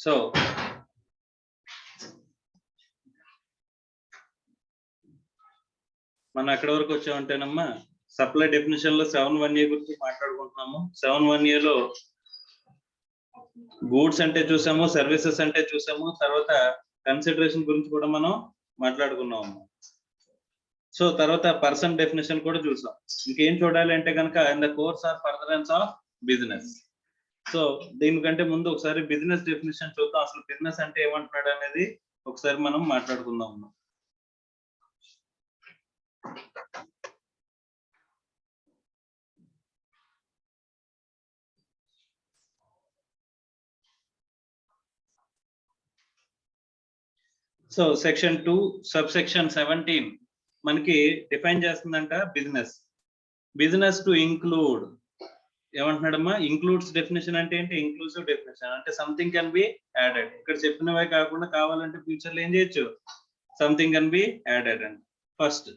So మనం ఎక్కడి వరకు వచ్చామంటేనమ్మా సప్లై డెఫినేషన్ లో 7(1)A గురించి మాట్లాడుకుంటున్నాము. 7(1)A లో గూడ్స్ అంటే చూసాము, సర్వీసెస్ అంటే చూసాము, తర్వాత కన్సిడరేషన్ గురించి కూడా మనం మాట్లాడుకున్నాము. సో తర్వాత పర్సన్ డెఫినేషన్ కూడా చూసాం. ఇంకేం చూడాలి అంటే కనుక in the course or furtherance of business. So దీనికంటే ముందు ఒకసారి బిజినెస్ డెఫినేషన్ చూద్దాం. అసలు బిజినెస్ అంటే ఏమంటున్నాడు అనేది ఒకసారి మనం మాట్లాడుకుందాం. సో సెక్షన్ 2 సబ్సెక్షన్ 17 మనకి డిఫైన్ చేస్తుందంట బిజినెస్ టు ఇంక్లూడ్. ఏమంటున్నాడమ్మా? ఇంక్లూడ్స్ డెఫినేషన్ అంటే ఏంటి? ఇంక్లూసివ్ డెఫినేషన్ అంటే సంథింగ్ కెన్ బి యాడెడ్. ఇక్కడ చెప్పినవే కాకుండా కావాలంటే ఫ్యూచర్ లో ఏం చేయొచ్చు? సంథింగ్ కెన్ బి యాడెడ్ అండి. First,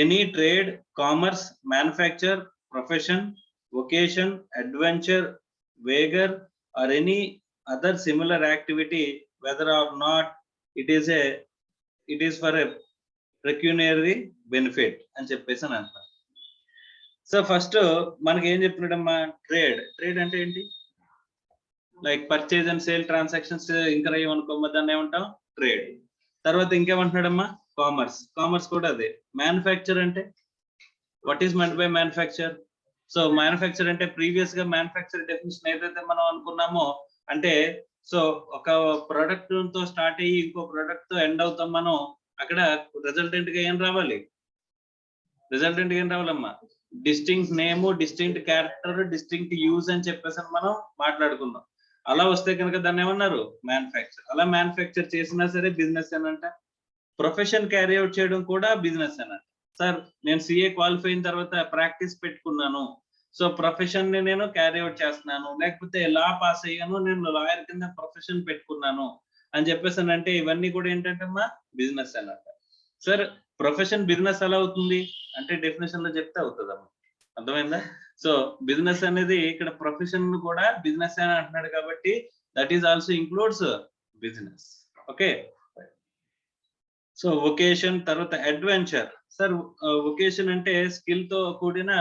any trade, commerce, manufacture, profession, vocation, adventure, wager or any other similar activity whether or not it is for a pecuniary benefit అని చెప్పేసి అని అంటారు. సో ఫస్ట్ మనకి ఏం చెప్తున్నాడమ్మా? ట్రేడ్ అంటే ఏంటి? Like purchase and sale transactions ఇంకా అయ్యమనుకోమ్మా, దాన్ని ఏమంటాం? ట్రేడ్. తర్వాత ఇంకేమంటున్నాడమ్మా? కామర్స్ కూడా అదే. మ్యానుఫ్యాక్చర్ అంటే what is meant by manufacture? So manufacture అంటే ప్రీవియస్ గా మ్యానుఫ్యాక్చర్ డెఫినేషన్ ఏదైతే మనం అనుకున్నామో, అంటే సో ఒక ప్రొడక్ట్ తో స్టార్ట్ అయ్యి ఇంకో ప్రొడక్ట్ తో ఎండ్ అవుతాం మనం. అక్కడ రిజల్టెంట్ గా ఏం రావాలి? రావాలమ్మా? Distinct name, distinct character, distinct use అని చెప్పేసి మనం మాట్లాడుకుందాం. అలా వస్తే కనుక దాన్ని ఏమన్నారు? మ్యానుఫ్యాక్చర్. అలా మ్యానుఫ్యాక్చర్ చేసినా సరే బిజినెస్ అనంట. ప్రొఫెషన్ క్యారీ అవుట్ చేయడం కూడా బిజినెస్ అనంట. సార్ నేను సిఏ క్వాలిఫై అయిన తర్వాత ప్రాక్టీస్ పెట్టుకున్నాను, సో ప్రొఫెషన్ ని నేను క్యారీ అవుట్ చేస్తున్నాను, లేకపోతే లా పాస్ అయ్యాను, నేను లాయర్ కింద ప్రొఫెషన్ పెట్టుకున్నాను అని చెప్పేసి అంటే ఇవన్నీ కూడా ఏంటంటే అమ్మా బిజినెస్ అన్నమాట. సార్ ప్రొఫెషన్ బిజినెస్ ఎలా అవుతుంది అంటే డెఫినేషన్ లో చెప్తే అవుతుందమ్మా. అర్థమైందా? సో బిజినెస్ అనేది ఇక్కడ ప్రొఫెషన్ కూడా బిజినెస్ అని అంటున్నాడు కాబట్టి that is also includes business. Okay. So vacation, తర్వాత అడ్వెంచర్. సార్ వొకేషన్ అంటే స్కిల్ తో కూడిన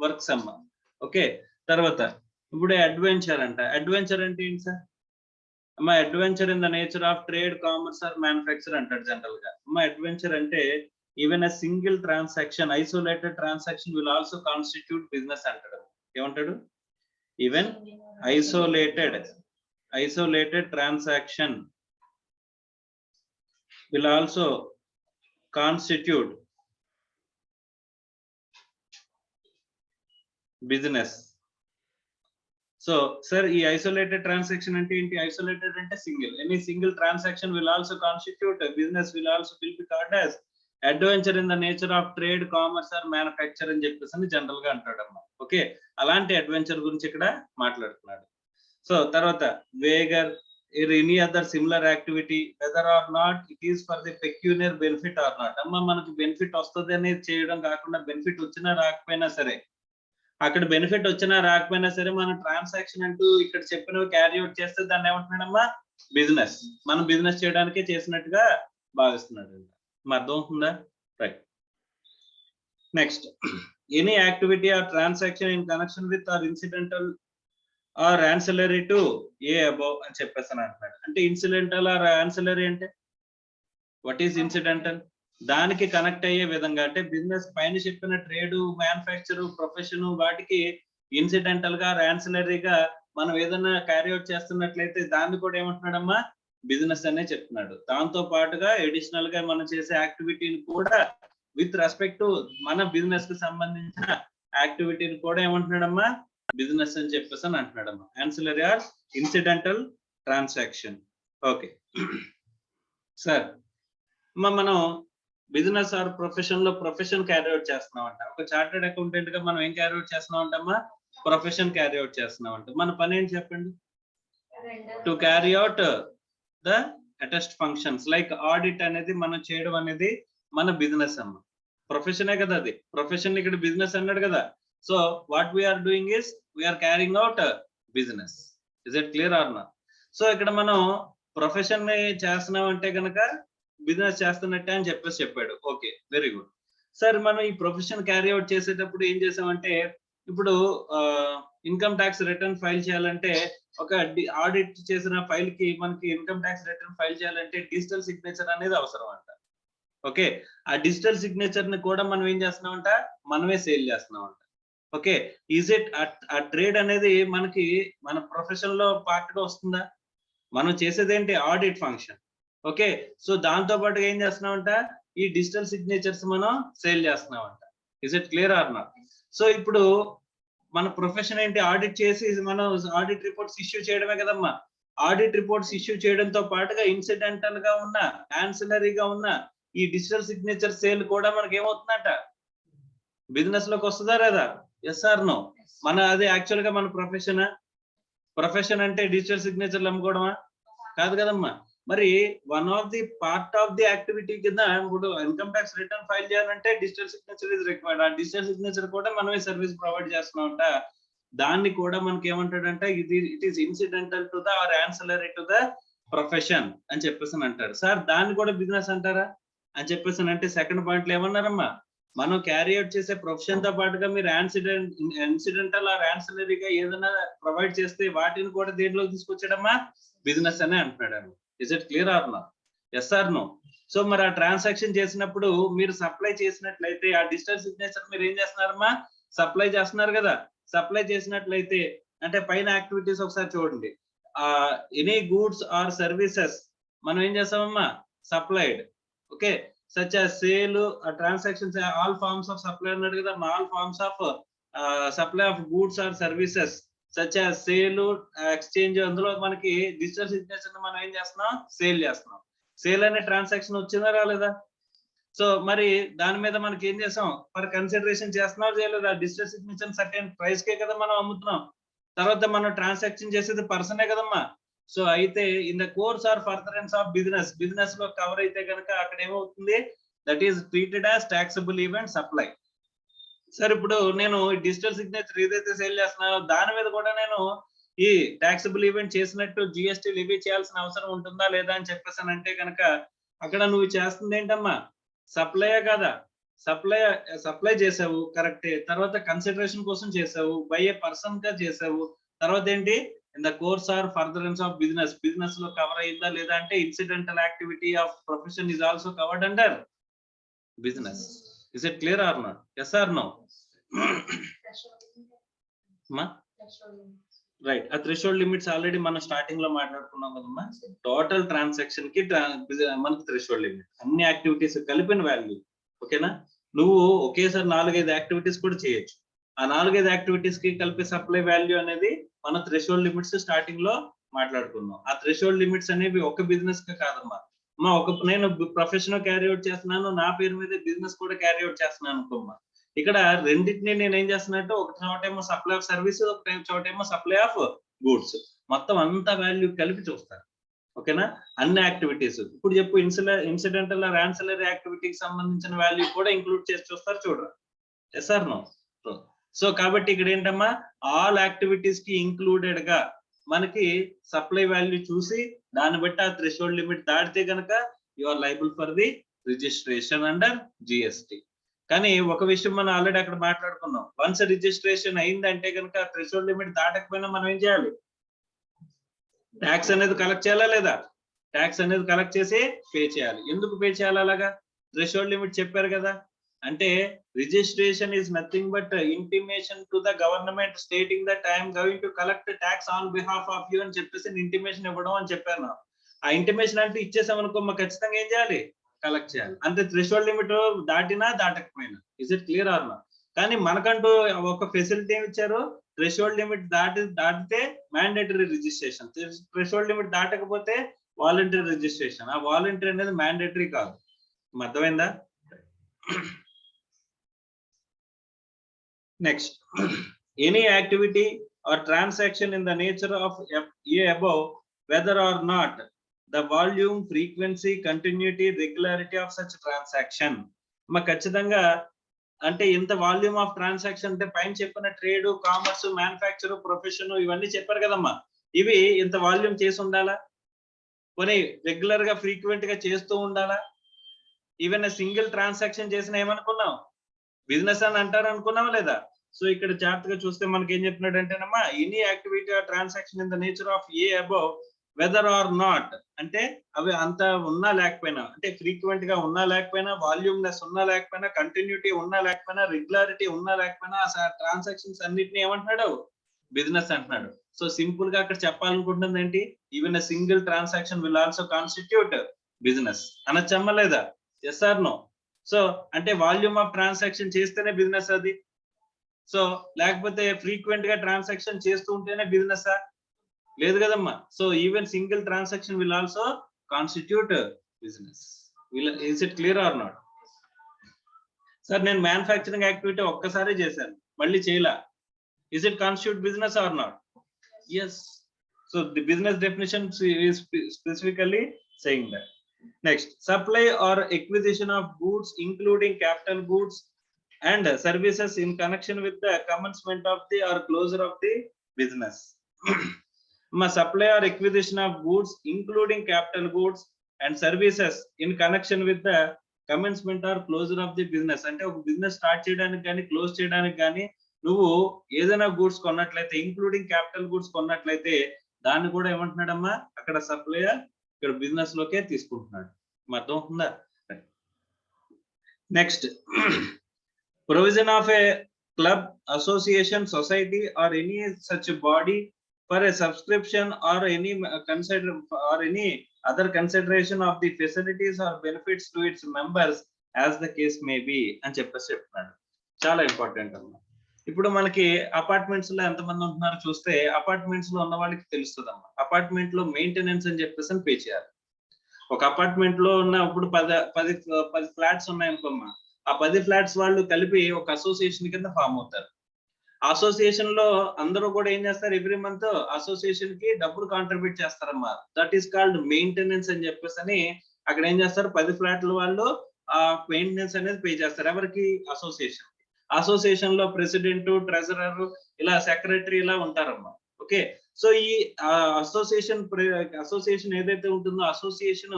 వర్క్స్ అమ్మా. ఓకే. తర్వాత ఇప్పుడు అడ్వెంచర్ అడ్వెంచర్ అంటే ఏంటి సార్? అమ్మా adventure in the nature of trade, commerce or manufacture అంటాడు జనరల్ గా. అమ్మా అడ్వెంచర్ అంటే even a single transaction, isolated transaction will also constitute business అంటాడు. ఏమంటాడు? Even isolated transaction will also constitute business. So sir ఈ isolated transaction అంటే ఏంటి? Isolated అంటే single. Any single transaction will also constitute a business, will be called as adventure in the nature of trade, commerce or manufacture అని చెప్పేసి general గా అంటాడమ్మా. Okay. అలాంటి adventure గురించి ఇక్కడ మాట్లాడుతున్నాడు. సో తర్వాత వేగర్, any other similar activity whether or not it is for the pecuniary benefit or not. అమ్మ మనకు బెనిఫిట్ వస్తుంది అనేది చేయడం కాకుండా బెనిఫిట్ వచ్చినా రాకపోయినా సరే, అక్కడ బెనిఫిట్ వచ్చినా రాకపోయినా సరే మన ట్రాన్సాక్షన్ అంటూ ఇక్కడ చెప్పినవి క్యారీ అవుట్ చేస్తే దాన్ని ఏమంటున్నాడమ్మా? బిజినెస్. మనం బిజినెస్ చేయడానికే చేసినట్టుగా భావిస్తున్నాడు. అర్థం అవుతుందా? Right. Next, any activity or transaction in connection with or incidental or ancillary to A above అని చెప్పేసి అంటున్నాడు. అంటే ఇన్సిడెంటల్ ఆర్ యాన్సిలరీ అంటే వాట్ ఈస్ ఇన్సిడెంటల్? దానికి కనెక్ట్ అయ్యే విధంగా, అంటే బిజినెస్ పైన చెప్పిన ట్రేడ్, మ్యానుఫ్యాక్చర్, ప్రొఫెషన్ వాటికి ఇన్సిడెంటల్ గా, యాన్సిలరీగా మనం ఏదైనా క్యారీ అవుట్ చేస్తున్నట్లయితే దాన్ని కూడా ఏమంటున్నాడమ్మా? బిజినెస్ అనే చెప్తున్నాడు. దాంతో పాటుగా అడిషనల్ గా మనం చేసే యాక్టివిటీని కూడా విత్ రెస్పెక్ట్ టు మన బిజినెస్ కి సంబంధించిన యాక్టివిటీని కూడా ఏమంటున్నాడమ్మా? బిజినెస్ అని చెప్పేసి అని అంటున్నాడమ్మా. Ancillary or incidental transaction. Okay sir, మనం బిజినెస్ ఆర్ ప్రొఫెషన్ లో ప్రొఫెషన్ క్యారీ అవుట్ చేస్తున్నామంట. ఒక చార్టెడ్ అకౌంటెంట్ గా మనం ఏం క్యారీ అవుట్ చేస్తున్నామంటమ్మా? ప్రొఫెషన్ క్యారీ అవుట్ చేస్తున్నామంట. మన పని ఏంటి చెప్పండి? To carry out the attest functions like audit అనేది మనం చేయడం అనేది మన బిజినెస్ అమ్మా. ప్రొఫెషనే కదా అది. ప్రొఫెషన్ ఇక్కడ బిజినెస్ అన్నాడు కదా. So what we are doing is we are carrying out business. Is it clear or not? So ఇక్కడ మనం ప్రొఫెషన్ ని చేస్తున్నాం అంటే కనుక బిజినెస్ చేస్తున్నట్టే అని చెప్పాడు. Okay, very good. సార్ మనం ఈ ప్రొఫెషన్ క్యారీ అవుట్ చేసేటప్పుడు ఏం చేసామంటే, ఇప్పుడు ఇన్కమ్ ట్యాక్స్ రిటర్న్ ఫైల్ చేయాలంటే ఒక ఆడిట్ చేసిన ఫైల్ కి మనకి ఇన్కమ్ ట్యాక్స్ రిటర్న్ ఫైల్ చేయాలంటే డిజిటల్ సిగ్నేచర్ అనేది అవసరం అంట. ఓకే, ఆ డిజిటల్ సిగ్నేచర్ ని కూడా మనం ఏం చేస్తున్నామంట, మనమే సేల్ చేస్తున్నామంట. ఓకే, ఈజ్ ఇట్ ఆ ట్రేడ్ అనేది మనకి మన ప్రొఫెషన్ లో పార్ట్ గా వస్తుందా? మనం చేసేది ఏంటి, ఆడిట్ ఫంక్షన్. ఓకే, సో దాంతో పాటుగా ఏం చేస్తున్నామంట, ఈ డిజిటల్ సిగ్నేచర్స్ మనం సేల్ చేస్తున్నామంట. Is it clear or not? So ఇప్పుడు మన ప్రొఫెషన్ ఏంటి, ఆడిట్ చేసి మనం ఆడిట్ రిపోర్ట్స్ ఇష్యూ చేయడమే కదమ్మా. ఆడిట్ రిపోర్ట్స్ ఇష్యూ చేయడంతో పాటుగా ఇన్సిడెంటల్ గా ఉన్న, యాన్సిలరీగా ఉన్న ఈ డిజిటల్ సిగ్నేచర్ సేల్ కూడా మనకి ఏమవుతుందంట, బిజినెస్ లోకి వస్తుందా లేదా? Yes or no? మన అది యాక్చువల్ గా మన ప్రొఫెషన్ అంటే డిజిటల్ సిగ్నేచర్లు అమ్ముకోవడమా? కాదు కదమ్మా. మరి one of the part of the activity కింద ఇప్పుడు ఇన్కమ్ ట్యాక్స్ రిటర్న్ ఫైల్ చేయాలంటే డిజిటల్ సిగ్నేచర్ ఇస్ రిక్వైర్డ్. ఆ డిజిటల్ సిగ్నేచర్ కూడా మనమే సర్వీస్ ప్రొవైడ్ చేస్తున్నామంట. దాన్ని కూడా మనకి ఏమంటాడంటే, it is incidental to the or ancillary to the profession అని చెప్పేసి అంటారు. సార్ దాన్ని కూడా బిజినెస్ అంటారా అని చెప్పేసి అంటే సెకండ్ పాయింట్ లో ఏమన్నారమ్మా, మనం క్యారీ అవుట్ చేసే ప్రొఫెషన్ తో పాటుగా మీరు ఇన్సిడెంటల్ ఆర్ యాన్సిలరీగా ఏదైనా ప్రొవైడ్ చేస్తే వాటిని కూడా దేంట్లోకి తీసుకొచ్చాడమ్మా, బిజినెస్ అనే అంటున్నాడు. Is it clear or no? Yes or no? So మరి ఆ ట్రాన్సాక్షన్ చేసినప్పుడు మీరు సప్లై చేసినట్లయితే ఆ డిజిటల్ సిగ్నేచర్ మీరు ఏం చేస్తున్నారమ్మా, సప్లై చేస్తున్నారు కదా. సప్లై చేసినట్లయితే అంటే పైన యాక్టివిటీస్ ఒకసారి చూడండి. ఎనీ గూడ్స్ ఆర్ సర్వీసెస్ మనం ఏం చేస్తామమ్మా, supplied. Okay, such as sale, transactions, all forms of supply అన్నాడు కదా, all forms of supply of goods or services such as sale, exchange, అందులో మనకి డిజిటల్ సిగ్నేచర్ మనం ఏం చేస్తున్నాం, సేల్ చేస్తున్నాం. సేల్ అనే ట్రాన్సాక్షన్ వచ్చిందా రాలేదా? సో మరి దాని మీద మనకి ఏం చేసాం, ఫర్ కన్సిడరేషన్ చేస్తున్నాం చేయలేదా? డిజిటల్ సిగ్నేచర్ సర్టెన్ ప్రైస్ కే కదా మనం అమ్ముతున్నాం. తర్వాత మనం ట్రాన్సాక్షన్ చేసేది పర్సనే కదమ్మా. సో అయితే in the course or furtherance of business లో కవర్ అయితే కనుక అక్కడ ఏమవుతుంది, that is treated as taxable event supply. Sir ఇప్పుడు నేను డిజిటల్ సిగ్నేచర్ ఏదైతే సేల్ చేస్తున్నానో దాని మీద కూడా నేను ఈ టాక్సబుల్ ఈవెంట్ చేసినట్టు జిఎస్టీ లివీ చేయాల్సిన అవసరం ఉంటుందా లేదా అని చెప్పేసి అంటే కనుక అక్కడ నువ్వు చేస్తుంది ఏంటమ్మా, సప్లయే కదా. సప్లై చేసావు కరెక్టే, తర్వాత కన్సిడరేషన్ కోసం చేసావు, బై ఏ పర్సన్ గా చేసావు, తర్వాత ఏంటి, in the course or furtherance of business లో కవర్ అయిందా లేదా అంటే incidental activity of profession is also covered under business. Is it clear or not? Yes or no? Right, ఆ థ్రెషోల్డ్ లిమిట్స్ ఆల్రెడీ మనం స్టార్టింగ్ లో మాట్లాడుకున్నాం కదమ్మా. టోటల్ ట్రాన్సాక్షన్ కి మనకి థ్రెషోల్డ్ లిమిట్ అన్ని యాక్టివిటీస్ కలిపిన వాల్యూ. ఓకేనా, నువ్వు ఒకేసారి 4-5 యాక్టివిటీస్ కూడా చేయొచ్చు. ఆ 4-5 యాక్టివిటీస్ కి కలిపి సప్లై వాల్యూ అనేది మన థ్రెషోల్డ్ లిమిట్స్ స్టార్టింగ్ లో మాట్లాడుకున్నాం. ఆ థ్రెషోల్డ్ లిమిట్స్ అనేవి ఒక బిజినెస్ కి కాదమ్మా. నేను ప్రొఫెషన్ క్యారీ అవుట్ చేస్తున్నాను, నా పేరు మీద బిజినెస్ కూడా క్యారీ అవుట్ చేస్తున్నాను అనుకోమ్మా. ఇక్కడ రెండింటిని నేను ఏం చేస్తున్నట్టు, ఒక చోటేమో సప్లై ఆఫ్ సర్వీస్, ఒక చోటేమో సప్లై ఆఫ్ గూడ్స్, మొత్తం అంతా వాల్యూ కలిపి చూస్తారు. ఓకేనా, అన్ని యాక్టివిటీస్. ఇప్పుడు చెప్పు, ఇన్సిడెంటల్ ఆర్ యాన్సిలరీ యాక్టివిటీకి సంబంధించిన వాల్యూ కూడా ఇంక్లూడ్ చేసి చూస్తారు చూడరా? Yes or no? సో కాబట్టి ఇక్కడ ఏంటమ్మా, ఆల్ యాక్టివిటీస్ కి ఇంక్లూడెడ్ గా మనకి సప్లై వాల్యూ చూసి దాన్ని బట్టి ఆ థ్రెషోల్డ్ లిమిట్ దాటితే కనుక you are liable for the registration under GST. కానీ ఒక విషయం మనం ఆల్రెడీ అక్కడ మాట్లాడుకున్నాం, వన్స్ రిజిస్ట్రేషన్ అయిందంటే కనుక థ్రెషోల్డ్ లిమిట్ దాటకపోయినా మనం ఏం చేయాలి, ట్యాక్స్ అనేది కలెక్ట్ చేయాలా లేదా? ట్యాక్స్ అనేది కలెక్ట్ చేసి పే చేయాలి. ఎందుకు పే చేయాలి అలాగా? థ్రెషోల్డ్ లిమిట్ చెప్పారు కదా. అంటే registration is nothing but intimation to the government stating that I'm going to collect tax on behalf of you అని చెప్పేసి ఇంటిమేషన్ ఇవ్వడం అని చెప్పాను. ఆ ఇంటిమేషన్ అంటే ఇచ్చేసామనుకో మాకు ఖచ్చితంగా ఏం చేయాలి, కలెక్ట్ చేయాలి. అంటే థ్రెషోల్డ్ లిమిట్ దాటినా దాటకపోయినా. Is it clear or not? కానీ మనకంటూ ఒక ఫెసిలిటీ ఏమి ఇచ్చారు, థ్రెషోల్డ్ లిమిట్ దాటితే మ్యాండేటరీ రిజిస్ట్రేషన్, థ్రెషోల్డ్ లిమిట్ దాటకపోతే వాలంటరీ రిజిస్ట్రేషన్. ఆ వాలంటరీ అనేది మ్యాండేటరీ కాదు. అర్థమైందా? Next, any activity or transaction in the nature of a above, whether or not the volume, frequency, continuity, regularity of such transaction. ఖచ్చితంగా అంటే ఇంత volume of transaction అంటే పైన చెప్పిన ట్రేడ్, కామర్స్, మ్యానుఫ్యాక్చర్, ప్రొఫెషన్ ఇవన్నీ చెప్పారు కదమ్మా. ఇవి ఇంత వాల్యూమ్ చేసి ఉండాలా, పోనీ రెగ్యులర్ గా ఫ్రీక్వెంట్ గా చేస్తూ ఉండాలా? ఈవెన్ సింగిల్ ట్రాన్సాక్షన్ చేసిన ఏమనుకున్నాం, బిజినెస్ అని అంటారు అనుకున్నావా లేదా? సో ఇక్కడ జాగ్రత్తగా చూస్తే మనకి ఏం చెప్తున్నాడంటేనమ్మా, any activity or transaction in the nature of a above whether or not, అంటే అవి అంత ఉన్నా లేకపోయినా, అంటే ఫ్రీక్వెంట్ గా ఉన్నా లేకపోయినా, వాల్యూమ్నెస్ ఉన్నా లేకపోయినా, కంటిన్యూటీ ఉన్నా లేకపోయినా, రెగ్యులారిటీ ఉన్నా లేకపోయినా, ఆ ట్రాన్సాక్షన్స్ అన్నిటిని ఏమంటున్నాడు, బిజినెస్ అంటున్నాడు. సో సింపుల్ గా అక్కడ చెప్పాలనుకుంటుంది ఏంటి, even single transaction will also constitute business అనొచ్చమ్మా లేదా? Yes or no? సో అంటే వాల్యూమ్ ఆఫ్ ట్రాన్సాక్షన్ చేస్తేనే బిజినెస్ అది. సో లేకపోతే ఫ్రీక్వెంట్ గా ట్రాన్సాక్షన్ చేస్తూ ఉంటేనే బిజినెస్ లేదు కదమ్మా. So even single transaction will also constitute business. Is it clear or not? Sir నేను మ్యానుఫ్యాక్చరింగ్ యాక్టివిటీ ఒక్కసారి చేశాను, మళ్ళీ చేయలా. Is it constitute business or not? Yes. So the business definition is specifically saying that. Next, supply or acquisition of goods including capital goods and services in connection with the commencement of the or closure of the business. Supply or acquisition of goods including capital goods and services in connection with the commencement or closure of the business. అంటే ఒక business start చేయడానికి కానీ close చేయడానికి కానీ నువ్వు ఏదైనా goods కొన్నట్లయితే, including capital goods కొన్నట్లయితే దాన్ని కూడా ఏమంటున్నాడమ్మా, అక్కడ సప్లయర్ ఇక్కడ బిజినెస్ లోకే తీసుకుంటున్నాడు. అర్థం అవుతుందా? Next, provision of a club, association, society or any such body for a subscription or any other consideration of the facilities or benefits to its members as the case may be అని చెప్పేసి చెప్తున్నాడు. చాలా important అమ్మా. ఇప్పుడు మనకి apartments లో ఎంతమంది ఉంటున్నారో చూస్తే, అపార్ట్మెంట్స్ లో ఉన్న వాళ్ళకి తెలుస్తుందమ్మా, అపార్ట్మెంట్ లో మెయింటెనెన్స్ అని చెప్పేసి పే చేయాలి. ఒక అపార్ట్మెంట్ లో ఉన్న ఇప్పుడు 10 ఫ్లాట్స్ ఉన్నాయనుకోమ్మా, ఆ 10 ఫ్లాట్స్ వాళ్ళు కలిపి ఒక అసోసియేషన్ కింద ఫామ్ అవుతారు. అసోసియేషన్ లో అందరూ కూడా ఏం చేస్తారు, ఎవ్రీ మంత్ అసోసియేషన్ కి డబ్బులు కాంట్రిబ్యూట్ చేస్తారమ్మా. దట్ ఈస్ కాల్డ్ మెయింటెనెన్స్ అని చెప్పేసి అని అక్కడ ఏం చేస్తారు, 10 ఫ్లాట్ల వాళ్ళు ఆ మెయింటెనెన్స్ అనేది పే చేస్తారు. ఎవరికి? అసోసియేషన్. అసోసియేషన్ లో ప్రెసిడెంట్, ట్రెజరర్, ఇలా సెక్రటరీ ఇలా ఉంటారమ్మా. ఓకే, సో ఈ అసోసియేషన్ ఏదైతే ఉంటుందో, అసోసియేషన్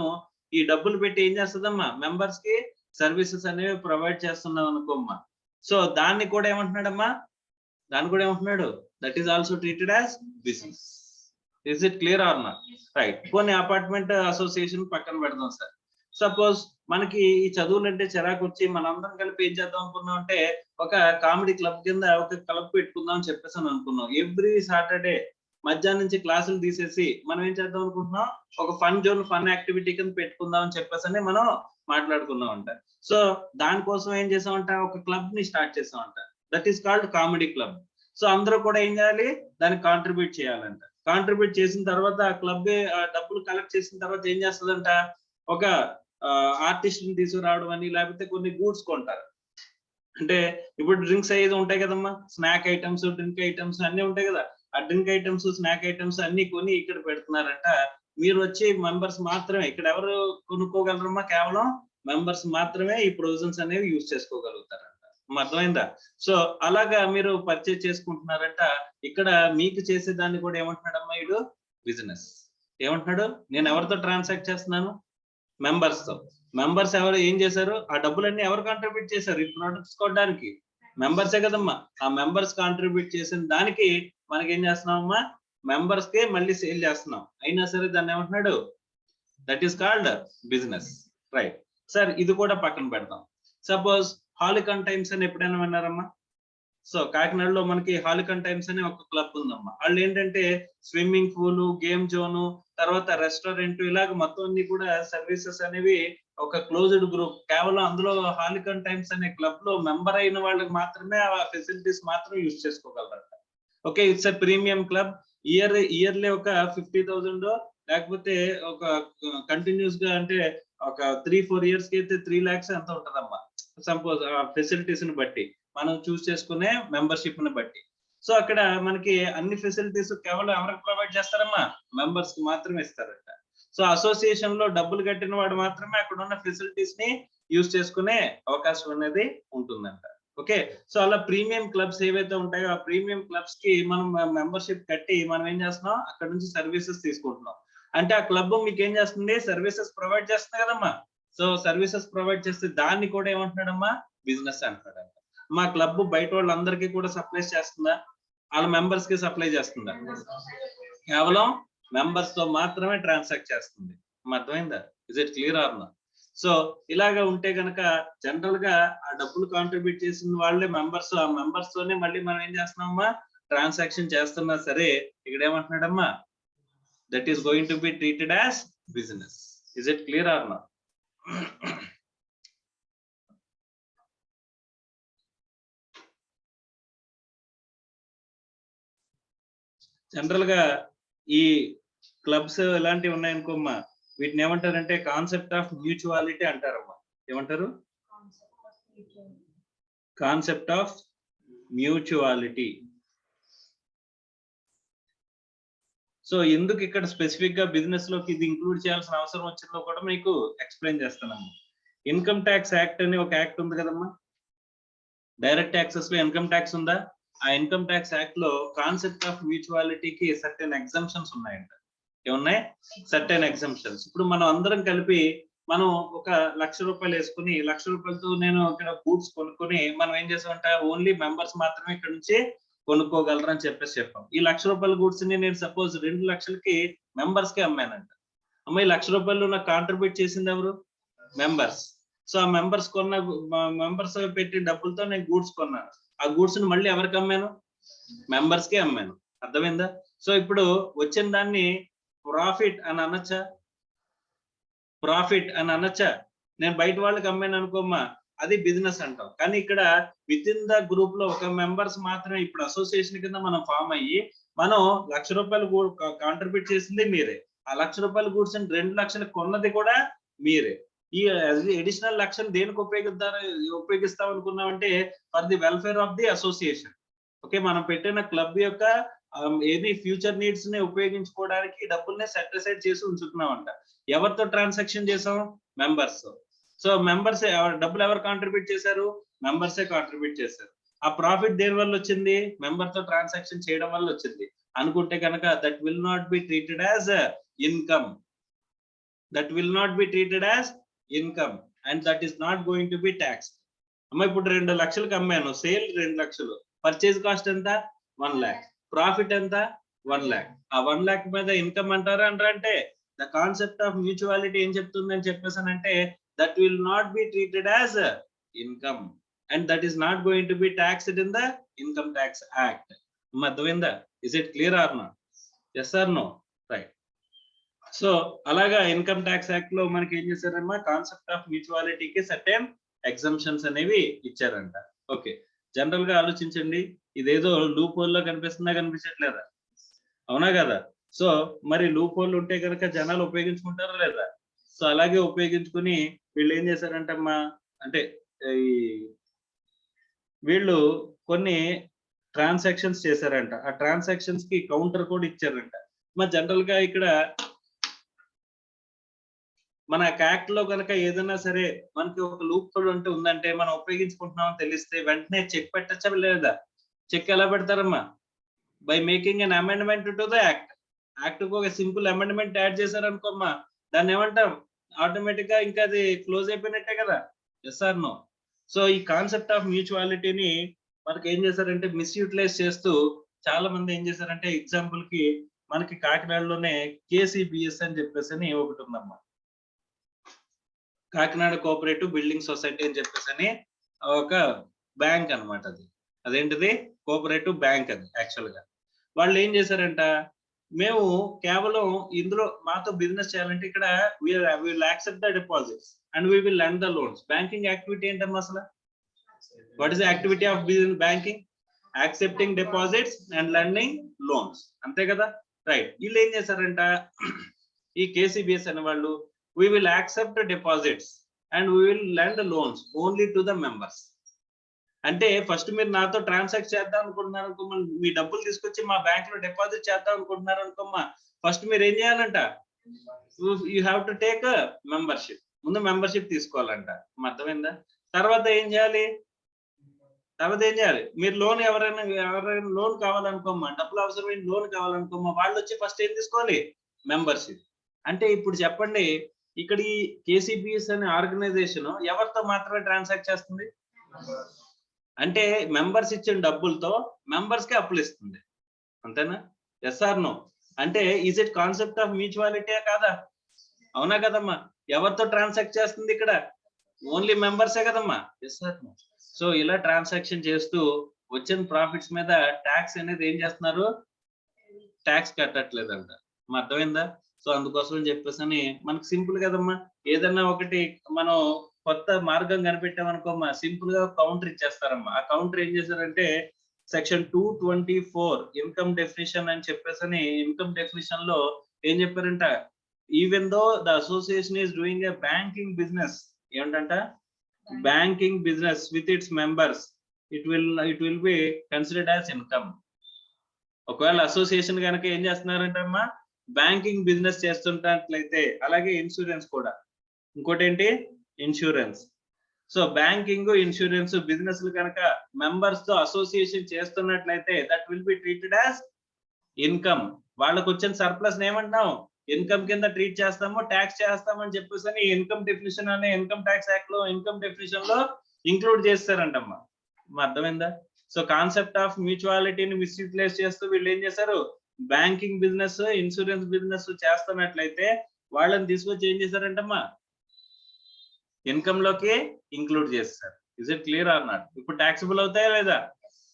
ఈ డబ్బులు పెట్టి ఏం చేస్తుందమ్మా, మెంబర్స్ కి సర్వీసెస్ అనేవి ప్రొవైడ్ చేస్తున్నాం అనుకోమ్మా. సో దాన్ని కూడా ఏమంటున్నాడమ్మా, that is also treated as business. Is it clear or not? Right. కొన్ని అపార్ట్మెంట్ అసోసియేషన్ పక్కన పెడదాం సార్. సపోజ్ మనకి ఈ చదువులు అంటే చిరాకు వచ్చి మనందరం కలిపి ఏం చేద్దాం అనుకున్నాం అంటే, ఒక కామెడీ క్లబ్ కింద ఒక క్లబ్ పెట్టుకుందాం అని చెప్పేసి అనుకున్నాం. ఎవ్రీ సాటర్డే మధ్యాహ్నం నుంచి క్లాసులు తీసేసి మనం ఏం చేద్దాం అనుకుంటున్నాం, ఒక ఫన్ జోన్, ఫన్ యాక్టివిటీ కింద పెట్టుకుందాం అని చెప్పేసి మనం మాట్లాడుకున్నాం అంట. సో దానికోసం ఏం చేసామంట, ఒక క్లబ్ ని స్టార్ట్ చేసామంట. That is called comedy club. So అందరూ కూడా ఏం చేయాలి, దానికి కాంట్రిబ్యూట్ చేయాలంట. కాంట్రిబ్యూట్ చేసిన తర్వాత ఆ క్లబ్ డబ్బులు కలెక్ట్ చేసిన తర్వాత ఏం చేస్తుందంట, ఒక ఆర్టిస్ట్ ని తీసుకురావడం అని, లేకపోతే కొన్ని గూడ్స్ కొంటారు. అంటే ఇప్పుడు డ్రింక్స్ అయ్యేది ఉంటాయి కదమ్మా, స్నాక్ ఐటమ్స్, డ్రింక్ ఐటమ్స్ అన్ని ఉంటాయి కదా. ఆ డ్రింక్ ఐటమ్స్, స్నాక్ ఐటమ్స్ అన్ని కొని ఇక్కడ పెడుతున్నారంట. మీరు వచ్చి మెంబర్స్ మాత్రమే, ఇక్కడ ఎవరు కొనుక్కోగలరమ్మా, కేవలం మెంబర్స్ మాత్రమే ఈ ప్రొవిజన్స్ అనేవి యూజ్ చేసుకోగలుగుతారంట. అర్థమైందా? సో అలాగా మీరు పర్చేజ్ చేసుకుంటున్నారంట. ఇక్కడ మీకు చేసేదాన్ని కూడా ఏమంటున్నాడమ్మా వీడు, బిజినెస్. ఏమంటున్నాడు, నేను ఎవరితో ట్రాన్సాక్ట్ చేస్తున్నాను, మెంబర్స్ తో. మెంబర్స్ ఎవరు ఏం చేశారు, ఆ డబ్బులన్నీ ఎవరు కాంట్రిబ్యూట్ చేశారు, ఈ ప్రొడక్ట్స్ కొనడానికి మెంబర్సే కదమ్మా. ఆ మెంబర్స్ కాంట్రిబ్యూట్ చేసిన దానికి మనకి ఏం చేస్తున్నామమ్మా, మెంబర్స్ కే మళ్ళీ సేల్ చేస్తున్నాం. అయినా సరే దాన్ని ఏమంటున్నాడు, that is called business. Right sir, ఇది కూడా పక్కన పెడతాం. సపోజ్ హాలికన్ టైమ్స్ అని ఎప్పుడైనా విన్నారమ్మా? సో కాకినాడలో మనకి హాలికన్ టైమ్స్ అనే ఒక క్లబ్ ఉందమ్మా. వాళ్ళు ఏంటంటే స్విమ్మింగ్ పూల్, గేమ్ జోన్, తర్వాత రెస్టారెంట్, ఇలాగ మొత్తం అన్ని కూడా సర్వీసెస్ అనేవి ఒక క్లోజ్డ్ గ్రూప్. కేవలం అందులో హాలికన్ టైమ్స్ అనే క్లబ్ లో మెంబర్ అయిన వాళ్ళకి మాత్రమే ఆ ఫెసిలిటీస్ మాత్రం యూజ్ చేసుకోగలరంట. Okay, it's a premium club. Yearly ఒక 50,000 లేకపోతే ఒక కంటిన్యూస్ గా అంటే ఒక 3-4 years కి అయితే 3 lakhs ఎంత ఉంటదమ్మా. సపోజ్ ఆ ఫెసిలిటీస్ ని బట్టి మనం చూస్ చేసుకునే మెంబర్షిప్ ని బట్టి. సో అక్కడ మనకి అన్ని ఫెసిలిటీస్ కేవలం ఎవరికి ప్రొవైడ్ చేస్తారమ్మా, మెంబర్స్ కి మాత్రమే ఇస్తారంట. సో అసోసియేషన్ లో డబ్బులు కట్టిన వాడు మాత్రమే అక్కడ ఉన్న ఫెసిలిటీస్ ని యూజ్ చేసుకునే అవకాశం అనేది ఉంటుందంట. ఓకే, సో అలా ప్రీమియం క్లబ్స్ ఏవైతే ఉంటాయో ఆ ప్రీమియం క్లబ్స్ కి మనం మెంబర్షిప్ కట్టి మనం ఏం చేస్తున్నాం, అక్కడ నుంచి సర్వీసెస్ తీసుకుంటున్నాం. అంటే ఆ క్లబ్ మీకు ఏం చేస్తుంది, సర్వీసెస్ ప్రొవైడ్ చేస్తుంది కదమ్మా. సో సర్వీసెస్ ప్రొవైడ్ చేస్తే దాన్ని కూడా ఏమంటున్నాడమ్మా, బిజినెస్ అంటున్నాడు. మా క్లబ్ బయట వాళ్ళందరికీ కూడా సప్లై చేస్తుందా, వాళ్ళ మెంబర్స్ కి సప్లై చేస్తుందా? కేవలం మెంబర్స్ తో మాత్రమే ట్రాన్సాక్ట్ చేస్తుంది. అర్థమైందా? Is it clear or not? So ఇలాగా ఉంటే కనుక జనరల్ గా ఆ డబ్బులు కాంట్రిబ్యూట్ చేసిన వాళ్ళే మెంబర్స్, ఆ మెంబర్స్ తోనే మళ్ళీ మనం ఏం చేస్తున్నామమ్మా, ట్రాన్సాక్షన్ చేస్తున్నా సరే ఇక్కడ ఏమంటున్నాడమ్మా, that is going to be treated as business. Is it clear or not? General గా ఈ క్లబ్స్ ఎలాంటివి ఉన్నాయనుకోమ్మా, వీటిని ఏమంటారంటే కాన్సెప్ట్ ఆఫ్ మ్యూచువాలిటీ అంటారమ్మా. ఏమంటారు? Concept of మ్యూచువాలిటీ. సో ఎందుకు ఇక్కడ స్పెసిఫిక్ గా బిజినెస్ లోకి ఇది ఇంక్లూడ్ చేయాల్సిన అవసరం వచ్చిందో కూడా మీకు ఎక్స్ప్లెయిన్ చేస్తానమ్మా. ఇన్కమ్ ట్యాక్స్ యాక్ట్ అనే ఒక యాక్ట్ ఉంది కదమ్మా, డైరెక్ట్ ట్యాక్సెస్ లో ఇన్కమ్ ట్యాక్స్ ఉందా? ఆ ఇన్కమ్ ట్యాక్స్ యాక్ట్ లో కాన్సెప్ట్ ఆఫ్ మ్యూచువాలిటీకి సర్టెన్ ఎగ్జంప్షన్స్ ఉన్నాయంట. ఏమున్నాయి? Certain exemptions. ఇప్పుడు మనం అందరం కలిపి మనం ఒక 1,00,000 రూపాయలు వేసుకుని 1,00,000 రూపాయలతో నేను ఇక్కడ గూడ్స్ కొనుక్కొని మనం ఏం చేసామంట, ఓన్లీ మెంబర్స్ మాత్రమే ఇక్కడ నుంచి కొనుక్కోగలరు అని చెప్పాం. ఈ 1,00,000 రూపాయల గూడ్స్ ని నేను సపోజ్ 2,00,000కి మెంబర్స్ కి అమ్మానంట. అమ్మ, ఈ 1,00,000 రూపాయలు నాకు కాంట్రిబ్యూట్ చేసింది ఎవరు? మెంబర్స్. సో ఆ మెంబర్స్ మెంబర్స్ పెట్టి డబ్బులతో నేను గూడ్స్ కొన్నాను. ఆ గూడ్స్ ని మళ్ళీ ఎవరికి అమ్మాను? మెంబర్స్ కి అమ్మాను. అర్థమైందా? సో ఇప్పుడు వచ్చిన దాన్ని ప్రాఫిట్ అని అనొచ్చా? ప్రాఫిట్ అని అనొచ్చా? నేను బయట వాళ్ళకి అమ్మాను అనుకోమ్మా, అది బిజినెస్ అంటాం. కానీ ఇక్కడ విత్ ఇన్ ద గ్రూప్ లో ఒక మెంబర్స్ మాత్రమే, ఇప్పుడు అసోసియేషన్ కింద మనం ఫామ్ అయ్యి మనం 1,00,000 రూపాయలు కాంట్రిబ్యూట్ చేసింది మీరే. ఆ 1,00,000 రూపాయల గూడ్స్ 2,00,000 కొన్నది కూడా మీరే. ఈ అడిషనల్ 1,00,000 దేనికి ఉపయోగిస్తాం అనుకున్నామంటే for the welfare of the association. Okay, మనం పెట్టిన క్లబ్ యొక్క ఏది ఫ్యూచర్ నీడ్స్ ని ఉపయోగించుకోవడానికి డబ్బుల్ని సెట్ అసైడ్ చేసి ఉంచుతున్నామంట. ఎవరితో ట్రాన్సాక్షన్ చేసాం? మెంబర్స్. సో మెంబర్స్ డబ్బులు ఎవరు కాంట్రిబ్యూట్ చేశారు? మెంబర్సే కాంట్రిబ్యూట్ చేశారు. ఆ ప్రాఫిట్ దేని వల్ల వచ్చింది? మెంబర్ తో ట్రాన్సాక్షన్ చేయడం వల్ల వచ్చింది అనుకుంటే కనుక that will not be treated as income. That will not be treated as income and that is not going to B tax. అమ్మ, ఇప్పుడు 2,00,000కి అమ్మాను, సేల్ 2,00,000, పర్చేజ్ కాస్ట్ ఎంత? 1,00,000, ప్రాఫిట్ ఎంత? 1,00,000. ఆ 1,00,000 మీద ఇన్కమ్ అంటారా అంటే ద కాన్సెప్ట్ ఆఫ్ మ్యూచువాలిటీ ఏం చెప్తుందని చెప్పేసానంటే that will not be treated as income and that is not going to be taxed in the income tax act. అర్థమైందా? Is it clear or not? Yes or no? Right. So అలాగా income tax act లో మనకి ఏం చేశారమ్మా, concept of మ్యూచువాలిటీకి certain exemptions అనేవి ఇచ్చారంట. Okay, general గా ఆలోచించండి, ఇదేదో లూప్ హోల్ లో కనిపిస్తుందా, కనిపించట్లేదా? అవునా కదా? సో మరి లూప్ హోల్ ఉంటే కనుక జనాలు ఉపయోగించుకుంటారా లేదా? సో అలాగే ఉపయోగించుకుని వీళ్ళు ఏం చేశారంటమ్మా అంటే ఈ వీళ్ళు కొన్ని ట్రాన్సాక్షన్స్ చేశారంట. ఆ ట్రాన్సాక్షన్స్ కి కౌంటర్ కూడా ఇచ్చారంట. మరి జనరల్ గా ఇక్కడ మన యాక్ట్ లో కనుక ఏదైనా సరే మనకి ఒక లూప్ హోల్ అంటే ఉందంటే మనం ఉపయోగించుకుంటున్నామని తెలిస్తే వెంటనే చెక్ పెట్టచ్చా లేదా? చెక్ ఎలా పెడతారమ్మా? By making an amendment to the act. Act కు ఒక సింపుల్ అమెండ్మెంట్ యాడ్ చేశారనుకోమ్మా, దాన్ని ఏమంటాం? ఆటోమేటిక్ గా ఇంకా అది క్లోజ్ అయిపోయినట్టే కదా? Yes or no? సో ఈ కాన్సెప్ట్ ఆఫ్ మ్యూచువాలిటీని మనకి ఏం చేశారంటే మిస్యూటిలైజ్ చేస్తూ చాలా మంది ఏం చేశారంటే, ఎగ్జాంపుల్ కి మనకి కాకినాడలోనే కేసీబీఎస్ అని చెప్పేసి అని ఒకటి ఉందమ్మా, కాకినాడ కోఆపరేటివ్ బిల్డింగ్ సొసైటీ అని చెప్పేసి అని ఒక బ్యాంక్ అనమాట. అదేంటిది? Cooperative bank. అది యాక్చువల్ గా వాళ్ళు ఏం చేశారంట, మేము కేవలం ఇందులో మాతో బిజినెస్ చేయాలంటే ఇక్కడ will accept the deposits and we will lend the loans. Banking activity ఏంటమ్మా అసలు? What is the activity of banking? Accepting deposits and lending loans, అంతే కదా? రైట్. వీళ్ళు ఏం చేశారంట, ఈ కేసీబీఎస్ అనే వాళ్ళు we will accept deposits and we will lend loans only to the members. అంటే ఫస్ట్ మీరు నాతో ట్రాన్సాక్ట్ చేద్దాం అనుకుంటున్నారు అనుకోమ్మా, మీ డబ్బులు తీసుకొచ్చి మా బ్యాంక్ లో డిపాజిట్ చేద్దాం అనుకుంటున్నారు అనుకోమ్మా, ఫస్ట్ మీరు ఏం చేయాలంట? You have to take membership. ముందు మెంబర్షిప్ తీసుకోవాలంట. అర్థమైందా? తర్వాత ఏం చేయాలి? తర్వాత ఏం చేయాలి, మీరు లోన్ ఎవరైనా లోన్ కావాలనుకోమ్మా, డబ్బులు అవసరమైన లోన్ కావాలనుకోమ్మా, వాళ్ళు వచ్చి ఫస్ట్ ఏం తీసుకోవాలి, మెంబర్షిప్. అంటే ఇప్పుడు చెప్పండి, ఇక్కడ ఈ కేసీబీఎస్ అనే ఆర్గనైజేషన్ ఎవరితో మాత్రమే ట్రాన్సాక్ట్ చేస్తుంది, అంటే మెంబర్స్ ఇచ్చిన డబ్బులతో మెంబర్స్ కి అప్పులు ఇస్తుంది, అంతేనా? Yes or no? అంటే is it concept of mutuality కాదా? అవునా కదమ్మా? ఎవరితో ట్రాన్సాక్ట్ చేస్తుంది ఇక్కడ, ఓన్లీ మెంబర్సే కదమ్మా. Yes or no? సో ఇలా ట్రాన్సాక్షన్ చేస్తూ వచ్చిన ప్రాఫిట్స్ మీద ట్యాక్స్ అనేది ఏం చేస్తున్నారు, ట్యాక్స్ కట్టట్లేదంట. అర్థమైందా? సో అందుకోసం చెప్పేసి మనకు సింపుల్ కదమ్మా, ఏదన్నా ఒకటి మనం కొత్త మార్గం కనిపెట్టామనుకోమ్మా, సింపుల్ గా కౌంటర్ ఇచ్చేస్తారమ్మా. ఆ కౌంటర్ ఏం చేశారంటే సెక్షన్ 224 ఇన్కమ్ డెఫినిషన్ అని చెప్పేసి, ఇన్కమ్ డెఫినిషన్ లో ఏం చెప్పారంట, even though the association is doing a banking business, ఏమిటంట, banking business with its members, it will be considered as income. ఒకవేళ అసోసియేషన్ కనుక ఏం చేస్తున్నారంటే అమ్మా, బ్యాంకింగ్ బిజినెస్ చేస్తుంటట్లయితే, అలాగే ఇన్సూరెన్స్ కూడా, ఇంకోటి ఏంటి, insurance. So banking, insurance business కనుక మెంబర్స్ తో అసోసియేషన్ చేస్తున్నట్లయితే that will be treated as income. వాళ్ళకు వచ్చిన సర్ప్లస్ ఏమంటాం, ఇన్కమ్ కింద ట్రీట్ చేస్తాము, ట్యాక్స్ చేస్తామని చెప్పేసి ఇన్కమ్ డెఫినిషన్ అనే ఇన్కమ్ ట్యాక్స్ యాక్ట్ లో ఇన్కమ్ డెఫినిషన్ లో ఇంక్లూడ్ చేస్తారంటమ్మా. అర్థమైందా? సో కాన్సెప్ట్ ఆఫ్ మ్యూచువాలిటీని మిస్యూటిలైజ్ చేస్తూ వీళ్ళు ఏం చేశారు, బ్యాంకింగ్ బిజినెస్, ఇన్సూరెన్స్ బిజినెస్ చేస్తున్నట్లయితే వాళ్ళని తీసుకొచ్చి ఏం చేశారంటమ్మా, ఇన్కమ్ లోకి ఇంక్లూడ్ చేస్తారు. Is it clear or not? ఇప్పుడు ట్యాక్సిబుల్ అవుతాయా లేదా?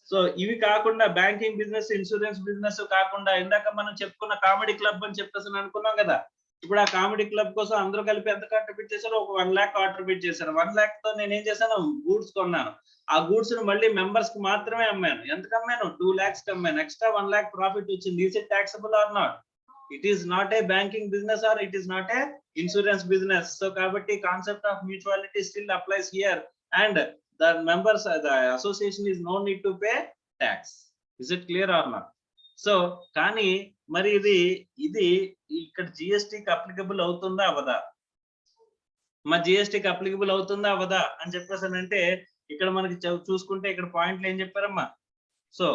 సో ఇవి కాకుండా బ్యాంకింగ్ బిజినెస్, ఇన్సూరెన్స్ బిజినెస్ కాకుండా ఇందాక మనం చెప్పుకున్న కామెడీ క్లబ్ అని చెప్పేసి అనుకున్నాం కదా, ఇప్పుడు ఆ కామెడీ క్లబ్ కోసం అందరూ కలిపి ఎంత కాంట్రిబ్యూట్ చేశారు, ఒక 1 lakh కాంట్రిబ్యూట్ చేశారు. 1 lakh తో నేను ఏం చేశాను, గూడ్స్ కొన్నాను. ఆ గూడ్స్ ను మళ్ళీ మెంబర్స్ కి మాత్రమే అమ్మాను. ఎంత అమ్మాను, 2 lakhs కి అమ్మాను. ఎక్స్ట్రా 1 lakh ప్రాఫిట్ వచ్చింది. Is it taxable or not? It is not a banking business or it is not a insurance business. So కాబట్టి concept of mutuality still applies here and the members, the association is no need to pay tax. Is it clear or not? So కానీ మరి ఇది ఇక్కడ జిఎస్టీకి applicable అవుతుందా అవదా, మా జిఎస్టీకి applicable అవుతుందా అవదా అని చెప్పేసానంటే ఇక్కడ మనకి చూసుకుంటే ఇక్కడ పాయింట్లు ఏం చెప్పారమ్మా. So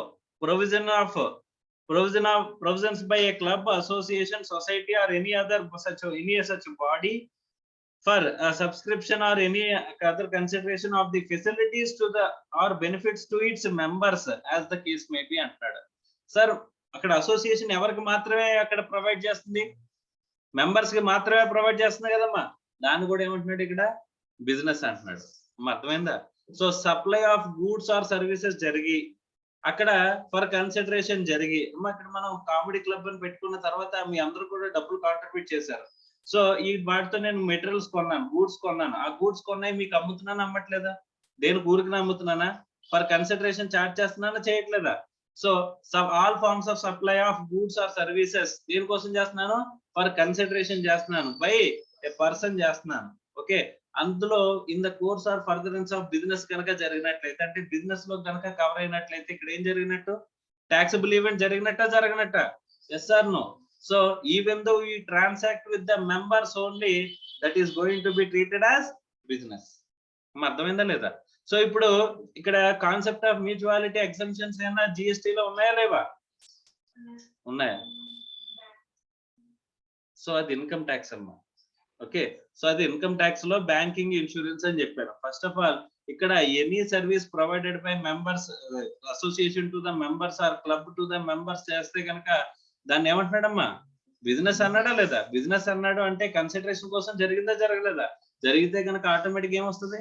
provisions by a club, association, society or any such body for subscription or any other consideration of the facilities to the or benefits to its members as the case may be అంటాడు. Sir అక్కడ association ఎవరికి మాత్రమే అక్కడ provide చేస్తుంది, members కి మాత్రమే provide చేస్తుంది కదమ్మా. దాన్ని కూడా ఏమంటున్నాడు ఇక్కడ, బిజినెస్ అంటున్నాడు. అర్థమైందా? So supply of goods or services జరిగి అక్కడ ఫర్ కన్సిడరేషన్ జరిగి, ఇక్కడ మనం కామెడీ క్లబ్ అని పెట్టుకున్న తర్వాత మీ అందరూ కూడా డబ్బులు కాంట్రిబ్యూట్ చేశారు. సో ఈ వాటితో నేను మెటీరియల్స్ కొన్నాను, గూడ్స్ కొన్నాను. ఆ గూడ్స్ కొన్నాయి మీకు అమ్ముతున్నాను, అమ్మట్లేదా? దేనికి ఊరికి అమ్ముతున్నానా? ఫర్ కన్సిడరేషన్ చార్జ్ చేస్తున్నానా, చేయట్లేదా? So all forms of supply of goods or services దేనికోసం చేస్తున్నాను, ఫర్ కన్సిడరేషన్ చేస్తున్నాను, బై ఏ పర్సన్ చేస్తున్నాను. ఓకే, అందులో in the course or furtherance of business కనుక జరిగినట్లయితే, అంటే బిజినెస్ లో కనుక కవర్ అయినట్లయితే ఇక్కడ ఏం జరిగినట్టు, టాక్సబుల్ ఈవెంట్ జరిగినట్ట జరగనట్ట? Yes or no? So even though we transact with the members only, that is going to be treated as business. అర్థమైందా లేదా? సో ఇప్పుడు ఇక్కడ కాన్సెప్ట్ ఆఫ్ మ్యూచువాలిటీ ఎగ్జంప్షన్స్ ఏమైనా జిఎస్టీ లో ఉన్నాయా లేవా? ఉన్నాయా? సో అది ఇన్కమ్ ట్యాక్స్ అమ్మా. ఓకే, సో అది ఇన్కమ్ ట్యాక్స్ లో బ్యాంకింగ్, ఇన్సూరెన్స్ అని చెప్పారు. ఫస్ట్ ఆఫ్ ఆల్ ఇక్కడ any service provided by members, association to the members or club to the members చేస్తే కనుక దాన్ని ఏమంటున్నాడమ్మా, బిజినెస్ అన్నాడా లేదా? బిజినెస్ అన్నాడు అంటే కన్సిడరేషన్ కోసం జరిగిందా జరగలేదా? జరిగితే కనుక ఆటోమేటిక్ ఏమొస్తుంది,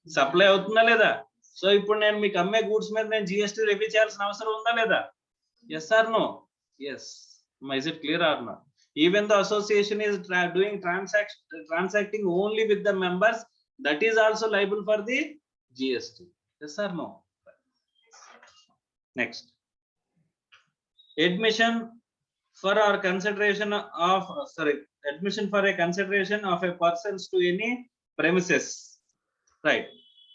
సప్లై అవుతుందా లేదా? సో ఇప్పుడు నేను మీకు అమ్మే గూడ్స్ మీద నేను జిఎస్టీ లెవీ చేయాల్సిన అవసరం ఉందా లేదా? Yes or no? Yes. Is it clear or not? Even the association is doing transacting only with the members, that is also liable for the GST. Yes or no? Next, admission for a consideration of a persons to any premises. Right.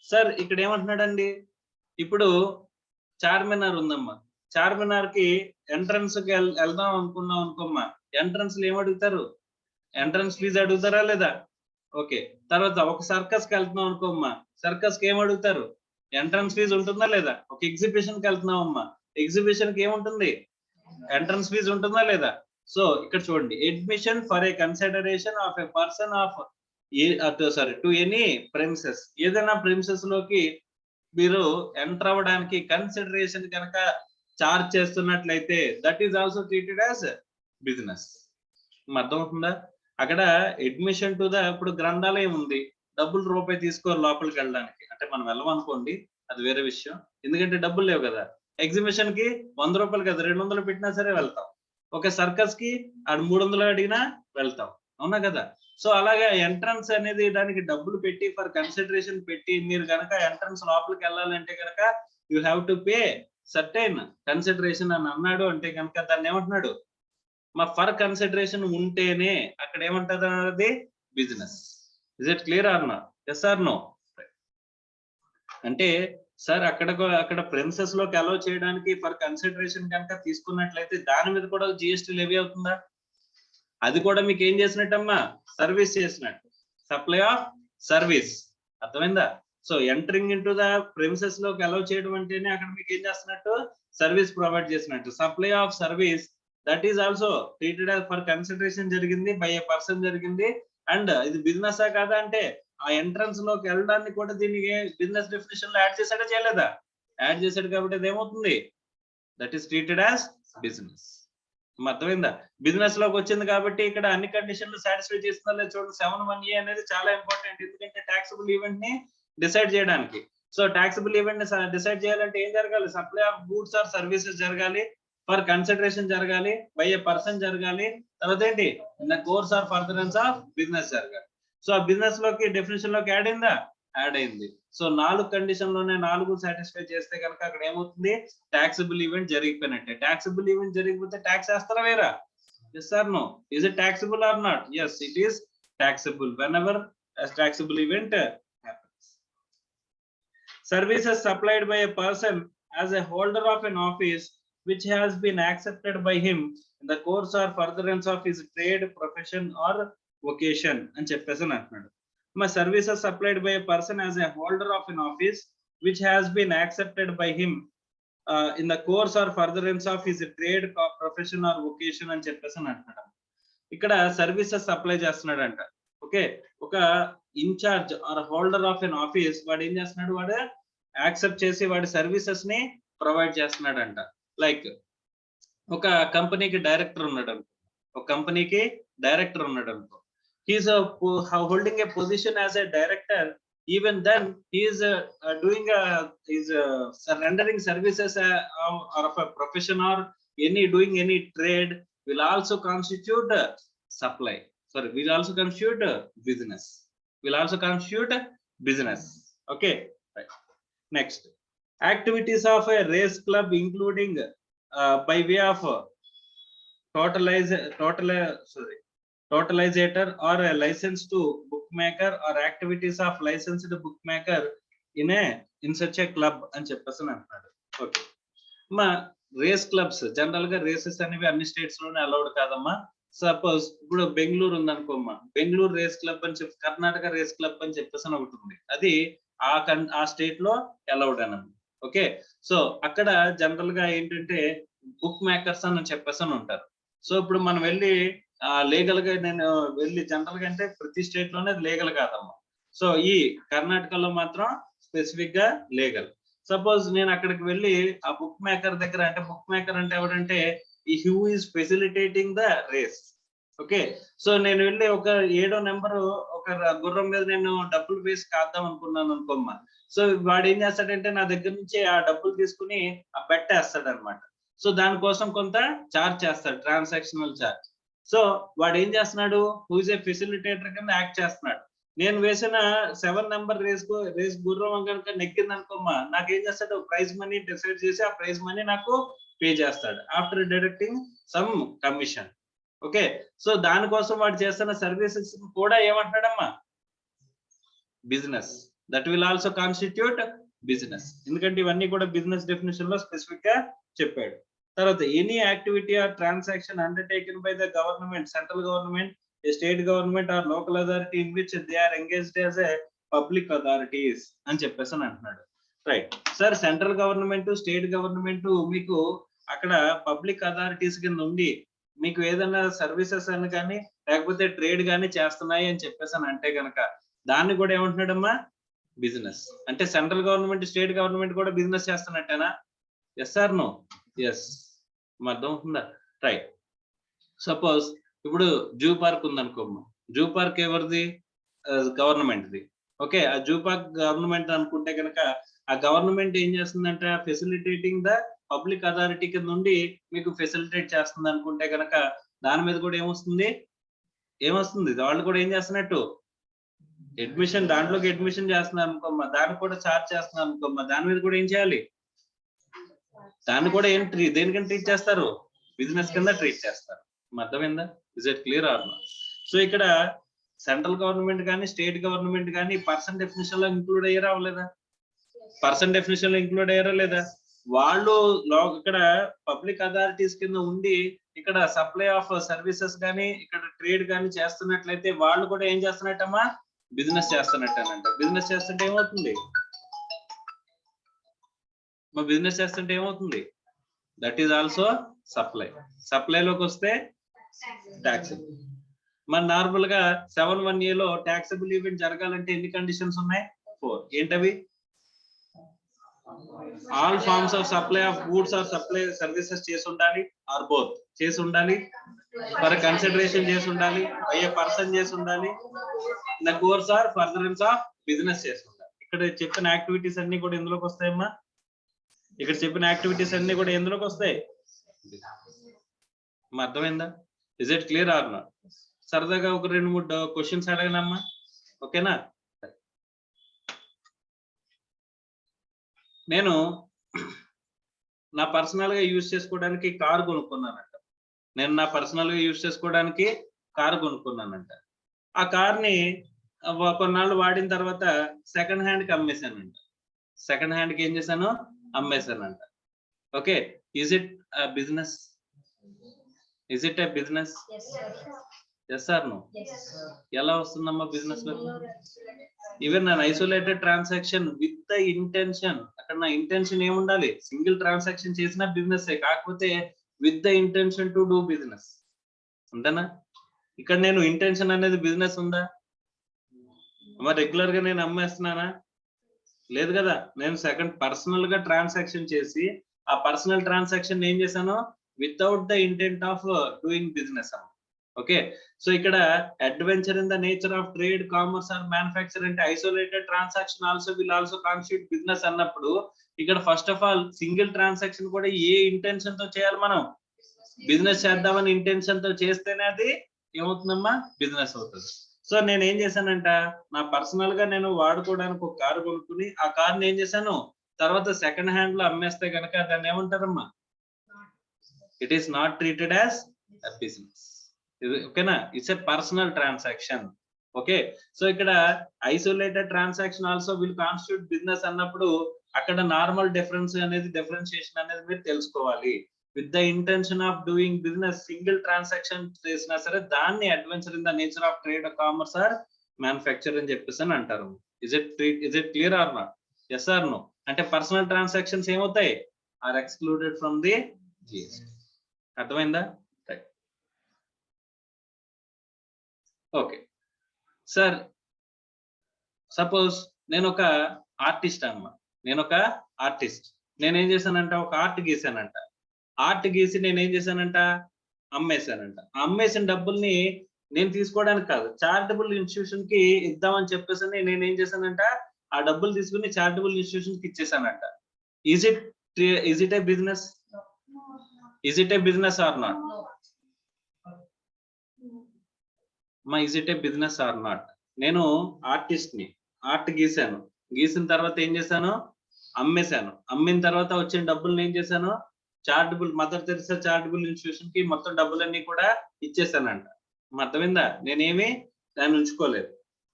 Sir ఇక్కడ ఏమంటున్నాడండి, ఇప్పుడు చార్మినార్ ఉందమ్మా, చార్మినార్ కి entrance కి వెళ్దాం అనుకున్నాం అనుకోమ్మా, entrance లో ఏమడుగుతారు, entrance fee అడుగుతారా లేదా? ఓకే, తర్వాత ఒక సర్కస్ కి వెళ్తున్నాం అనుకోమ్మా, సర్కస్ కి ఏమడుగుతారు, ఎంట్రన్స్ ఫీజు ఉంటుందా లేదా? ఒక ఎగ్జిబిషన్ కి వెళ్తున్నామమ్మా, ఎగ్జిబిషన్ కి ఏముంటుంది? ఎంట్రన్స్ ఫీజు ఉంటుందా లేదా? సో ఇక్కడ చూడండి, admission for a consideration of A person off to any premises, ఏదైనా ప్రెమిసెస్ లోకి మీరు ఎంటర్ అవ్వడానికి కన్సిడరేషన్ కనుక చార్జ్ చేస్తున్నట్లయితే that is also treated as business. అర్థమవుతుందా? అక్కడ అడ్మిషన్ టు ద, ఇప్పుడు గ్రంథాలయం ఉంది, డబ్బులు రూపాయి తీసుకోవాలి లోపలికి వెళ్ళడానికి, అంటే మనం వెళ్ళమనుకోండి అది వేరే విషయం, ఎందుకంటే డబ్బులు లేవు కదా. ఎగ్జిబిషన్ కి 100 రూపాయలు కదా, 200 పెట్టినా సరే వెళ్తాం. ఒక సర్కస్ కి ఆడు 300 అడిగినా వెళ్తాం, అవునా కదా. సో అలాగే ఎంట్రన్స్ అనేది దానికి డబ్బులు పెట్టి ఫర్ కన్సిడరేషన్ పెట్టి మీరు కనుక ఎంట్రన్స్ లోపలికి వెళ్ళాలంటే కనుక you have to pay certain consideration అని అన్నాడు అంటే కనుక దాన్ని ఏమంటున్నాడు? మా ఫర్ కన్సిడరేషన్ ఉంటేనే అక్కడ ఏమంటది అన్నది business. Is it clear or not? Yes or no? అంటే సార్ అక్కడ ప్రెమిసెస్ లోకి అలౌ చేయడానికి ఫర్ కన్సిడరేషన్ కనుక తీసుకున్నట్లయితే దాని మీద కూడా జిఎస్టీ లెవీ అవుతుందా? అది కూడా మీకు ఏం చేసినట్టమ్మా? సర్వీస్ చేసినట్టు, సప్లై ఆఫ్ సర్వీస్. అర్థమైందా? So entering in to the premises లోకి అలౌ చేయడం అంటేనే అక్కడ మీకు ఏం చేస్తున్నట్టు? సర్వీస్ ప్రొవైడ్ చేసినట్టు. Supply of service that is also treated as for consideration జరిగింది, బై ఏ పర్సన్ జరిగింది. అండ్ ఇది బిజినెస్ కాదా అంటే ఆ ఎంట్రన్స్ లోకి వెళ్ళడానికి కూడా దీనికి బిజినెస్ డెఫినేషన్ లో యాడ్ చేశాడా చేయలేదా? యాడ్ చేశాడు కాబట్టి అది ఏమవుతుంది? That is treated as business. అర్థమైందా? బిజినెస్ లోకి వచ్చింది కాబట్టి ఇక్కడ అన్ని కండిషన్లు సాటిస్ఫై చేస్తుందా లేదు చూడండి. 7(1)A అనేది చాలా ఇంపార్టెంట్, ఎందుకంటే టాక్సబుల్ ఈవెంట్ ని డిసైడ్ చేయడానికి. సో టాక్సబుల్ ఈవెంట్ ని డిసైడ్ చేయాలంటే ఏం జరగాలి? Supply of goods or services జరగాలి, ఫర్ కన్సిడరేషన్ జరగాలి, బై ఏ పర్సన్ జరగాలి, తర్వాత ఏంటి? In the course or furtherance of business జరగాలి. సో ఆ బిజినెస్ లోకి డెఫినేషన్ లోకి యాడ్ అయిందా? యాడ్ అయింది. సో 4 కండిషన్ లోనే 4 సాటిస్ఫై చేస్తే కనుక అక్కడ ఏమవుతుంది? టాక్సబుల్ ఈవెంట్ జరిగిపోయినట్టే. టాక్సబుల్ ఈవెంట్ జరిగిపోతే ట్యాక్స్ వేస్తారా వేరా? Yes or no? Is it taxable or not? Yes, it is taxable whenever a taxable event happens. Services supplied by a person as a holder of an office which has been accepted by him in the course or furtherance of his trade, profession or vocation అని చెప్పేసి అంటున్నాడు. My services supplied by a person as a holder of an office which has been accepted by him in the course or furtherance of his trade, profession or vocation అని చెప్పేసి అంటున్నాడు. ఇక్కడ services supply చేస్తున్నాడంట. Okay, ఒక incharge or holder of an office వాడు ఏం చేస్తున్నాడు? వాడు యాక్సెప్ట్ చేసి వాడి సర్వీసెస్ ని ప్రొవైడ్ చేస్తున్నాడంట. లైక్ ఒక కంపెనీకి డైరెక్టర్ ఉన్నాడు అనుకో, ఒక కంపెనీకి డైరెక్టర్ ఉన్నాడు అనుకో, he is holding a position as a director. Even then he is doing rendering services or of a profession or doing any trade will also constitute supply. Sorry, will also constitute business. Will also constitute business. Okay, right. Next, activities of a race club including by way of totalizator or a license to bookmaker or activities of licensed bookmaker in such a club అని చెప్పేసి అంటున్నాడు. Okay మా race clubs general గా races అనేవి అన్ని states లోనే allowed కాదమ్మా. Suppose ఇప్పుడు బెంగళూరు ఉందనుకోమ్మా, బెంగళూరు రేస్ క్లబ్ అని చెప్పి, కర్ణాటక రేస్ క్లబ్ అని చెప్పేసి ఒకటి ఉంది, అది ఆ స్టేట్ లో అలౌడ్ అన్నమాట. ఓకే, సో అక్కడ జనరల్ గా ఏంటంటే బుక్ మేకర్స్ అని చెప్పేసి ఉంటారు. సో ఇప్పుడు మనం వెళ్ళి లీగల్ గా నేను వెళ్ళి జనరల్ గా అంటే ప్రతి స్టేట్ లోనే లీగల్ కాదమ్మా. సో ఈ కర్ణాటకలో మాత్రం స్పెసిఫిక్ గా లీగల్. సపోజ్ నేను అక్కడికి వెళ్ళి ఆ బుక్ మేకర్ దగ్గర, అంటే బుక్ మేకర్ అంటే ఎవరంటే who is facilitating the race. Okay, so నేను వెళ్ళి ఒక 7వ నెంబర్ ఒక గుర్రం మీద నేను డబ్బులు వేసి కాద్దాం అనుకున్నాను అనుకోమ్మా. సో వాడు ఏం చేస్తాడంటే నా దగ్గర నుంచి ఆ డబ్బులు తీసుకుని ఆ పెట్టేస్తాడు అనమాట. సో దానికోసం కొంత చార్జ్ చేస్తాడు, ట్రాన్సాక్షనల్ చార్జ్. సో వాడు ఏం చేస్తున్నాడు? హూ ఇస్ ఏ ఫెసిలిటేటర్ కింద యాక్ట్ చేస్తున్నాడు. నేను వేసిన 7 నెంబర్ రేస్ గుర్రం కనుక నెక్కింది అనుకోమ్మా, నాకు ఏం చేస్తాడు? ప్రైజ్ మనీ డిసైడ్ చేసి ఆ ప్రైజ్ మనీ నాకు పే చేస్తాడు after deducting some commission. Okay, so దానికోసం వాడు చేస్తున్న సర్వీసెస్ కూడా ఏమంటున్నాడమ్మా? Business. That will also constitute business, ఎందుకంటే ఇవన్నీ కూడా బిజినెస్ డెఫినేషన్ లో స్పెసిఫిక్ గా చెప్పాడు. తర్వాత any activity or transaction undertaken by the government, central government, state government or local authority in which they are engaged as a public authorities అని చెప్పేసి అంటున్నాడు. Right sir, central government state government మీకు అక్కడ public authorities కింద ఉండి మీకు ఏదైనా services అని కానీ లేకపోతే ట్రేడ్ కానీ చేస్తున్నాయి అని చెప్పేసి అని అంటే కనుక దాన్ని కూడా ఏమంటున్నాడమ్మా, బిజినెస్. అంటే సెంట్రల్ గవర్నమెంట్ స్టేట్ గవర్నమెంట్ కూడా బిజినెస్ చేస్తున్నట్టేనా? Yes or no? ఎస్. అర్థం అవుతుందా? రైట్. సపోజ్ ఇప్పుడు జూ పార్క్ ఉందనుకోమ్మా, జూ పార్క్ ఎవరిది? గవర్నమెంట్ది. ఓకే, ఆ జూ పార్క్ గవర్నమెంట్ అనుకుంటే కనుక ఆ గవర్నమెంట్ ఏం చేస్తుందంటే ఫెసిలిటేటింగ్ ద పబ్లిక్ అథారిటీ కింద నుండి మీకు ఫెసిలిటేట్ చేస్తుంది అనుకుంటే కనుక దాని మీద కూడా ఏమొస్తుంది? వాళ్ళు కూడా ఏం చేస్తున్నట్టు అడ్మిషన్, దాంట్లోకి అడ్మిషన్ చేస్తున్నారు అనుకోమ్మా, దానికి కూడా చార్జ్ చేస్తున్నారు అనుకోమ్మా, దాని మీద కూడా ఏం చేయాలి? దాన్ని కూడా ఏం దేనికని ట్రీట్ చేస్తారు? బిజినెస్ కింద ట్రీట్ చేస్తారు. అర్థమైందా? Is it clear or not? So ఇక్కడ సెంట్రల్ గవర్నమెంట్ కానీ స్టేట్ గవర్నమెంట్ కానీ పర్సన్ డెఫినేషన్ లో ఇంక్లూడ్ అయ్యారా అవ్వలేదా? పర్సన్ డెఫినేషన్ లో ఇంక్లూడ్ అయ్యారా లేదా? వాళ్ళు ఇక్కడ పబ్లిక్ అథారిటీస్ కింద ఉండి ఇక్కడ సప్లై ఆఫ్ సర్వీసెస్ కానీ ఇక్కడ ట్రేడ్ కానీ చేస్తున్నట్లయితే వాళ్ళు కూడా ఏం చేస్తున్నట్టమ్మా? బిజినెస్ చేస్తున్నట్టేనంట. బిజినెస్ చేస్తుంటే ఏమవుతుంది? బిజినెస్ చేస్తుంటే ఏమవుతుంది? That is also supply. సప్లైలోకి వస్తే ట్యాక్సబుల్. మన నార్మల్ గా 7(1)A లో ట్యాక్సబుల్ ఈవెంట్ జరగాలంటే ఎన్ని కండిషన్స్ ఉన్నాయి? 4. ఏంటవి? All forms of supply of goods or supply services చేసి ఉండాలి, ఆర్ బోత్ చేసి ఉండాలి, ఫర్ కన్సిడరేషన్ చేసి ఉండాలి, బై ఎ పర్సన్ చేసి ఉండాలి, the course or furtherance of business చేసి ఉండాలి. ఇక్కడ చెప్పిన యాక్టివిటీస్ అన్ని కూడా ఎందులోకి వస్తాయమ్మా? ఇక్కడ చెప్పిన యాక్టివిటీస్ అన్ని కూడా ఎందులోకి వస్తాయి? అర్థమైందా? Is it clear or not? సరదాగా ఒక 2-3 క్వశ్చన్స్ అడగనమ్మా, ఓకేనా? నేను నా పర్సనల్ గా యూజ్ చేసుకోవడానికి కారు కొనుక్కున్నానంట. ఆ కార్ని కొన్నాళ్ళు వాడిన తర్వాత సెకండ్ హ్యాండ్ కి అమ్మేశానంట. సెకండ్ హ్యాండ్ కి ఏం చేశాను? అమ్మేశానంట. Okay, is it business? Is it a business? Yes or no? ఎలా వస్తుందమ్మా బిజినెస్ లో? Even an isolated transaction with the intention, అక్కడ నా ఇంటెన్షన్ ఏముండాలి? సింగిల్ ట్రాన్సాక్షన్ చేసిన బిజినెస్, కాకపోతే with the intention to do business. అంతేనా? ఇక్కడ నేను ఇంటెన్షన్ అనేది బిజినెస్ ఉందా? మరి రెగ్యులర్ గా నేను అమ్మేస్తున్నానా? లేదు కదా. నేను సెకండ్ పర్సనల్ గా ట్రాన్సాక్షన్ చేసి ఆ పర్సనల్ ట్రాన్సాక్షన్ ఏం చేశాను? Without the intent of doing business అమ్మ. ఓకే, సో ఇక్కడ adventure in the nature of trade, commerce or manufacture అంటే isolated transaction will also constitute business అన్నప్పుడు ఇక్కడ first of all single transaction కూడా ఏ ఇంటెన్షన్ తో చేయాలి? మనం బిజినెస్ చేద్దామని ఇంటెన్షన్ తో చేస్తేనే అది ఏమవుతుందమ్మా? బిజినెస్ అవుతుంది. సో నేను ఏం చేశానంట, నా పర్సనల్ గా నేను వాడుకోవడానికి ఒక కారు కొనుక్కుని ఆ కార్ని ఏం చేశాను? తర్వాత సెకండ్ హ్యాండ్ లో అమ్మేస్తే కనుక దాన్ని ఏమంటారమ్మా? It is not treated as a business. ఓకేనా? It's a personal transaction. Okay, so ఇక్కడ isolated transaction also will constitute business అన్నప్పుడు అక్కడ నార్మల్ డిఫరెన్షియేషన్ అనేది మీరు తెలుసుకోవాలి. With the intention of doing business, single transaction చేసినా సరే దాన్ని adventure in the nature of trade, commerce or manufacture అని చెప్పేసి అని అంటారు. Is it clear or not? Yes or no? అంటే పర్సనల్ ట్రాన్సాక్షన్స్ ఏమవుతాయి? Are excluded from the GST. అర్థమైందా? ఓకే సార్, సపోజ్ నేను ఒక ఆర్టిస్ట్ అమ్మా, నేనేం చేశానంట? ఒక ఆర్ట్ గీసానంట. ఆర్ట్ గీసి నేనేం చేశానంట? అమ్మేశానంట. అమ్మేసిన డబ్బుల్ని నేను తీసుకోవడానికి కాదు, చారిటబుల్ ఇన్స్టిట్యూషన్ కి ఇద్దామని చెప్పేసి నేనేం చేశానంట? ఆ డబ్బులు తీసుకుని చారిటబుల్ ఇన్స్టిట్యూషన్ కి ఇచ్చేసానంట. Is it a business? Is it a business or not? Is it a business or not? నేను ఆర్టిస్ట్ ని, ఆర్ట్ గీసాను, గీసిన తర్వాత ఏం చేశాను? అమ్మేశాను. అమ్మిన తర్వాత వచ్చిన డబ్బుల్ని ఏం చేశాను? మదర్ తెరిసా చారిటబుల్ ఇన్స్టిట్యూషన్ కి మొత్తం డబ్బులన్నీ కూడా ఇచ్చేసానంట. అర్థమైందా? నేనేమి దాన్ని ఉంచుకోలేదు.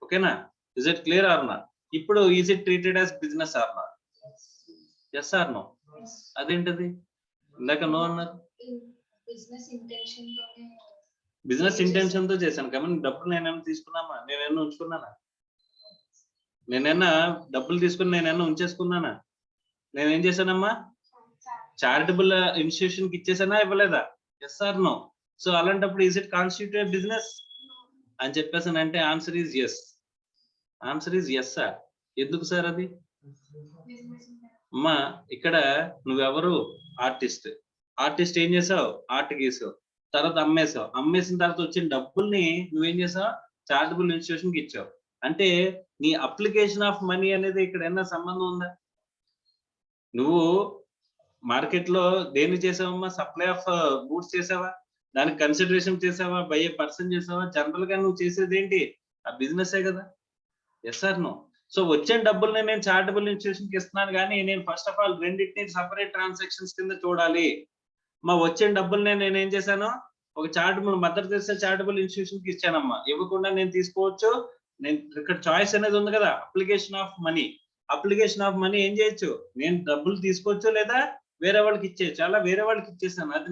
ఓకేనా? Is it clear or not? ఇప్పుడు is it treated as business or not? Yes or no? అదేంటది? ఇందాక నో అన్నారు. బిజినెస్ ఇంటెన్షన్ తో చేశాను కాబట్టి డబ్బులు నేనేమన్నా తీసుకున్నామా? నేనేమన్నా ఉంచుకున్నానా? నేనైనా డబ్బులు తీసుకుని నేనైనా ఉంచేసుకున్నానా? నేనేం చేశానమ్మా? చారిటబుల్ ఇన్స్టిట్యూషన్ కి ఇచ్చేసానా ఇవ్వలేదా? Yes or no? సో అలాంటప్పుడు ఈజ్ ఇట్ కాన్స్టిట్యూట్ బిజినెస్ అని చెప్పేసానంటే answer is yes. Answer is yes sir. ఎందుకు సార్ అది? అమ్మా ఇక్కడ నువ్వెవరు? ఆర్టిస్ట్. ఆర్టిస్ట్ ఏం చేసావు? ఆర్ట్ గీసావు, తర్వాత అమ్మేసావు. అమ్మేసిన తర్వాత వచ్చిన డబ్బుల్ని నువ్వేం చేసావు? చారిటబుల్ ఇన్స్టిట్యూషన్ కి ఇచ్చావు. అంటే నీ అప్లికేషన్ ఆఫ్ మనీ అనేది ఇక్కడ ఏమన్నా సంబంధం ఉందా? నువ్వు మార్కెట్ లో దేన్ని చేసావమ్మా? సప్లై ఆఫ్ గూడ్స్ చేసావా? దానికి కన్సిడరేషన్ చేసావా? బై ఏ పర్సన్ చేసావా? జనరల్ గా నువ్వు చేసేది ఏంటి? ఆ బిజినెస్ కదా. Yes or no? సో వచ్చిన డబ్బుల్ని నేను చారిటబుల్ ఇన్స్టిట్యూషన్ కి ఇస్తున్నాను, కానీ నేను ఫస్ట్ ఆఫ్ ఆల్ రెండింటిని సపరేట్ ట్రాన్సాక్షన్స్ కింద చూడాలి. మా వచ్చిన డబ్బుల్ని నేను ఏం చేశాను? ఒక charitable mother Teresa charitable institution కి ఇచ్చానమ్మా. ఇవ్వకుండా నేను తీసుకోవచ్చు. నేను ఇక్కడ చాయిస్ అనేది ఉంది కదా, application of money. Application of money ఏం చేయొచ్చు? నేను డబ్బులు తీసుకోవచ్చు లేదా వేరే వాళ్ళకి ఇచ్చేయచ్చు. అలా వేరే వాళ్ళకి ఇచ్చేసాను. అది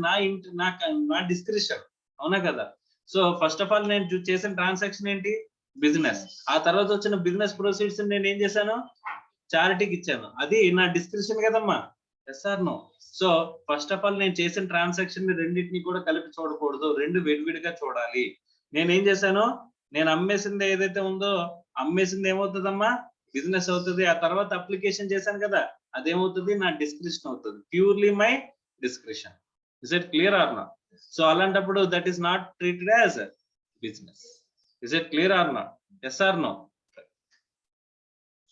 నా డిస్క్రిప్షన్, అవునా కదా? సో ఫస్ట్ ఆఫ్ ఆల్ నేను చేసిన ట్రాన్సాక్షన్ ఏంటి? బిజినెస్. ఆ తర్వాత వచ్చిన బిజినెస్ ప్రొసీడ్స్ నేను ఏం చేశాను? చారిటీకి ఇచ్చాను. అది నా డిస్క్రిప్షన్ కదమ్మా. Yes or no? So first of all నేను చేసిన ట్రాన్సాక్షన్ రెండింటిని కూడా కలిపి చూడకూడదు, రెండు విడివిడిగా చూడాలి. నేనేం చేశాను? నేను అమ్మేసింది ఏదైతే ఉందో, అమ్మేసింది ఏమవుతుందమ్మా? బిజినెస్ అవుతుంది. ఆ తర్వాత అప్లికేషన్ చేశాను కదా, అదేమవుతుంది? నా డిస్క్రిప్షన్ అవుతుంది. Purely my description. Is it clear or not? So అలాంటప్పుడు that is not treated as business. Is it clear or not? Yes or no?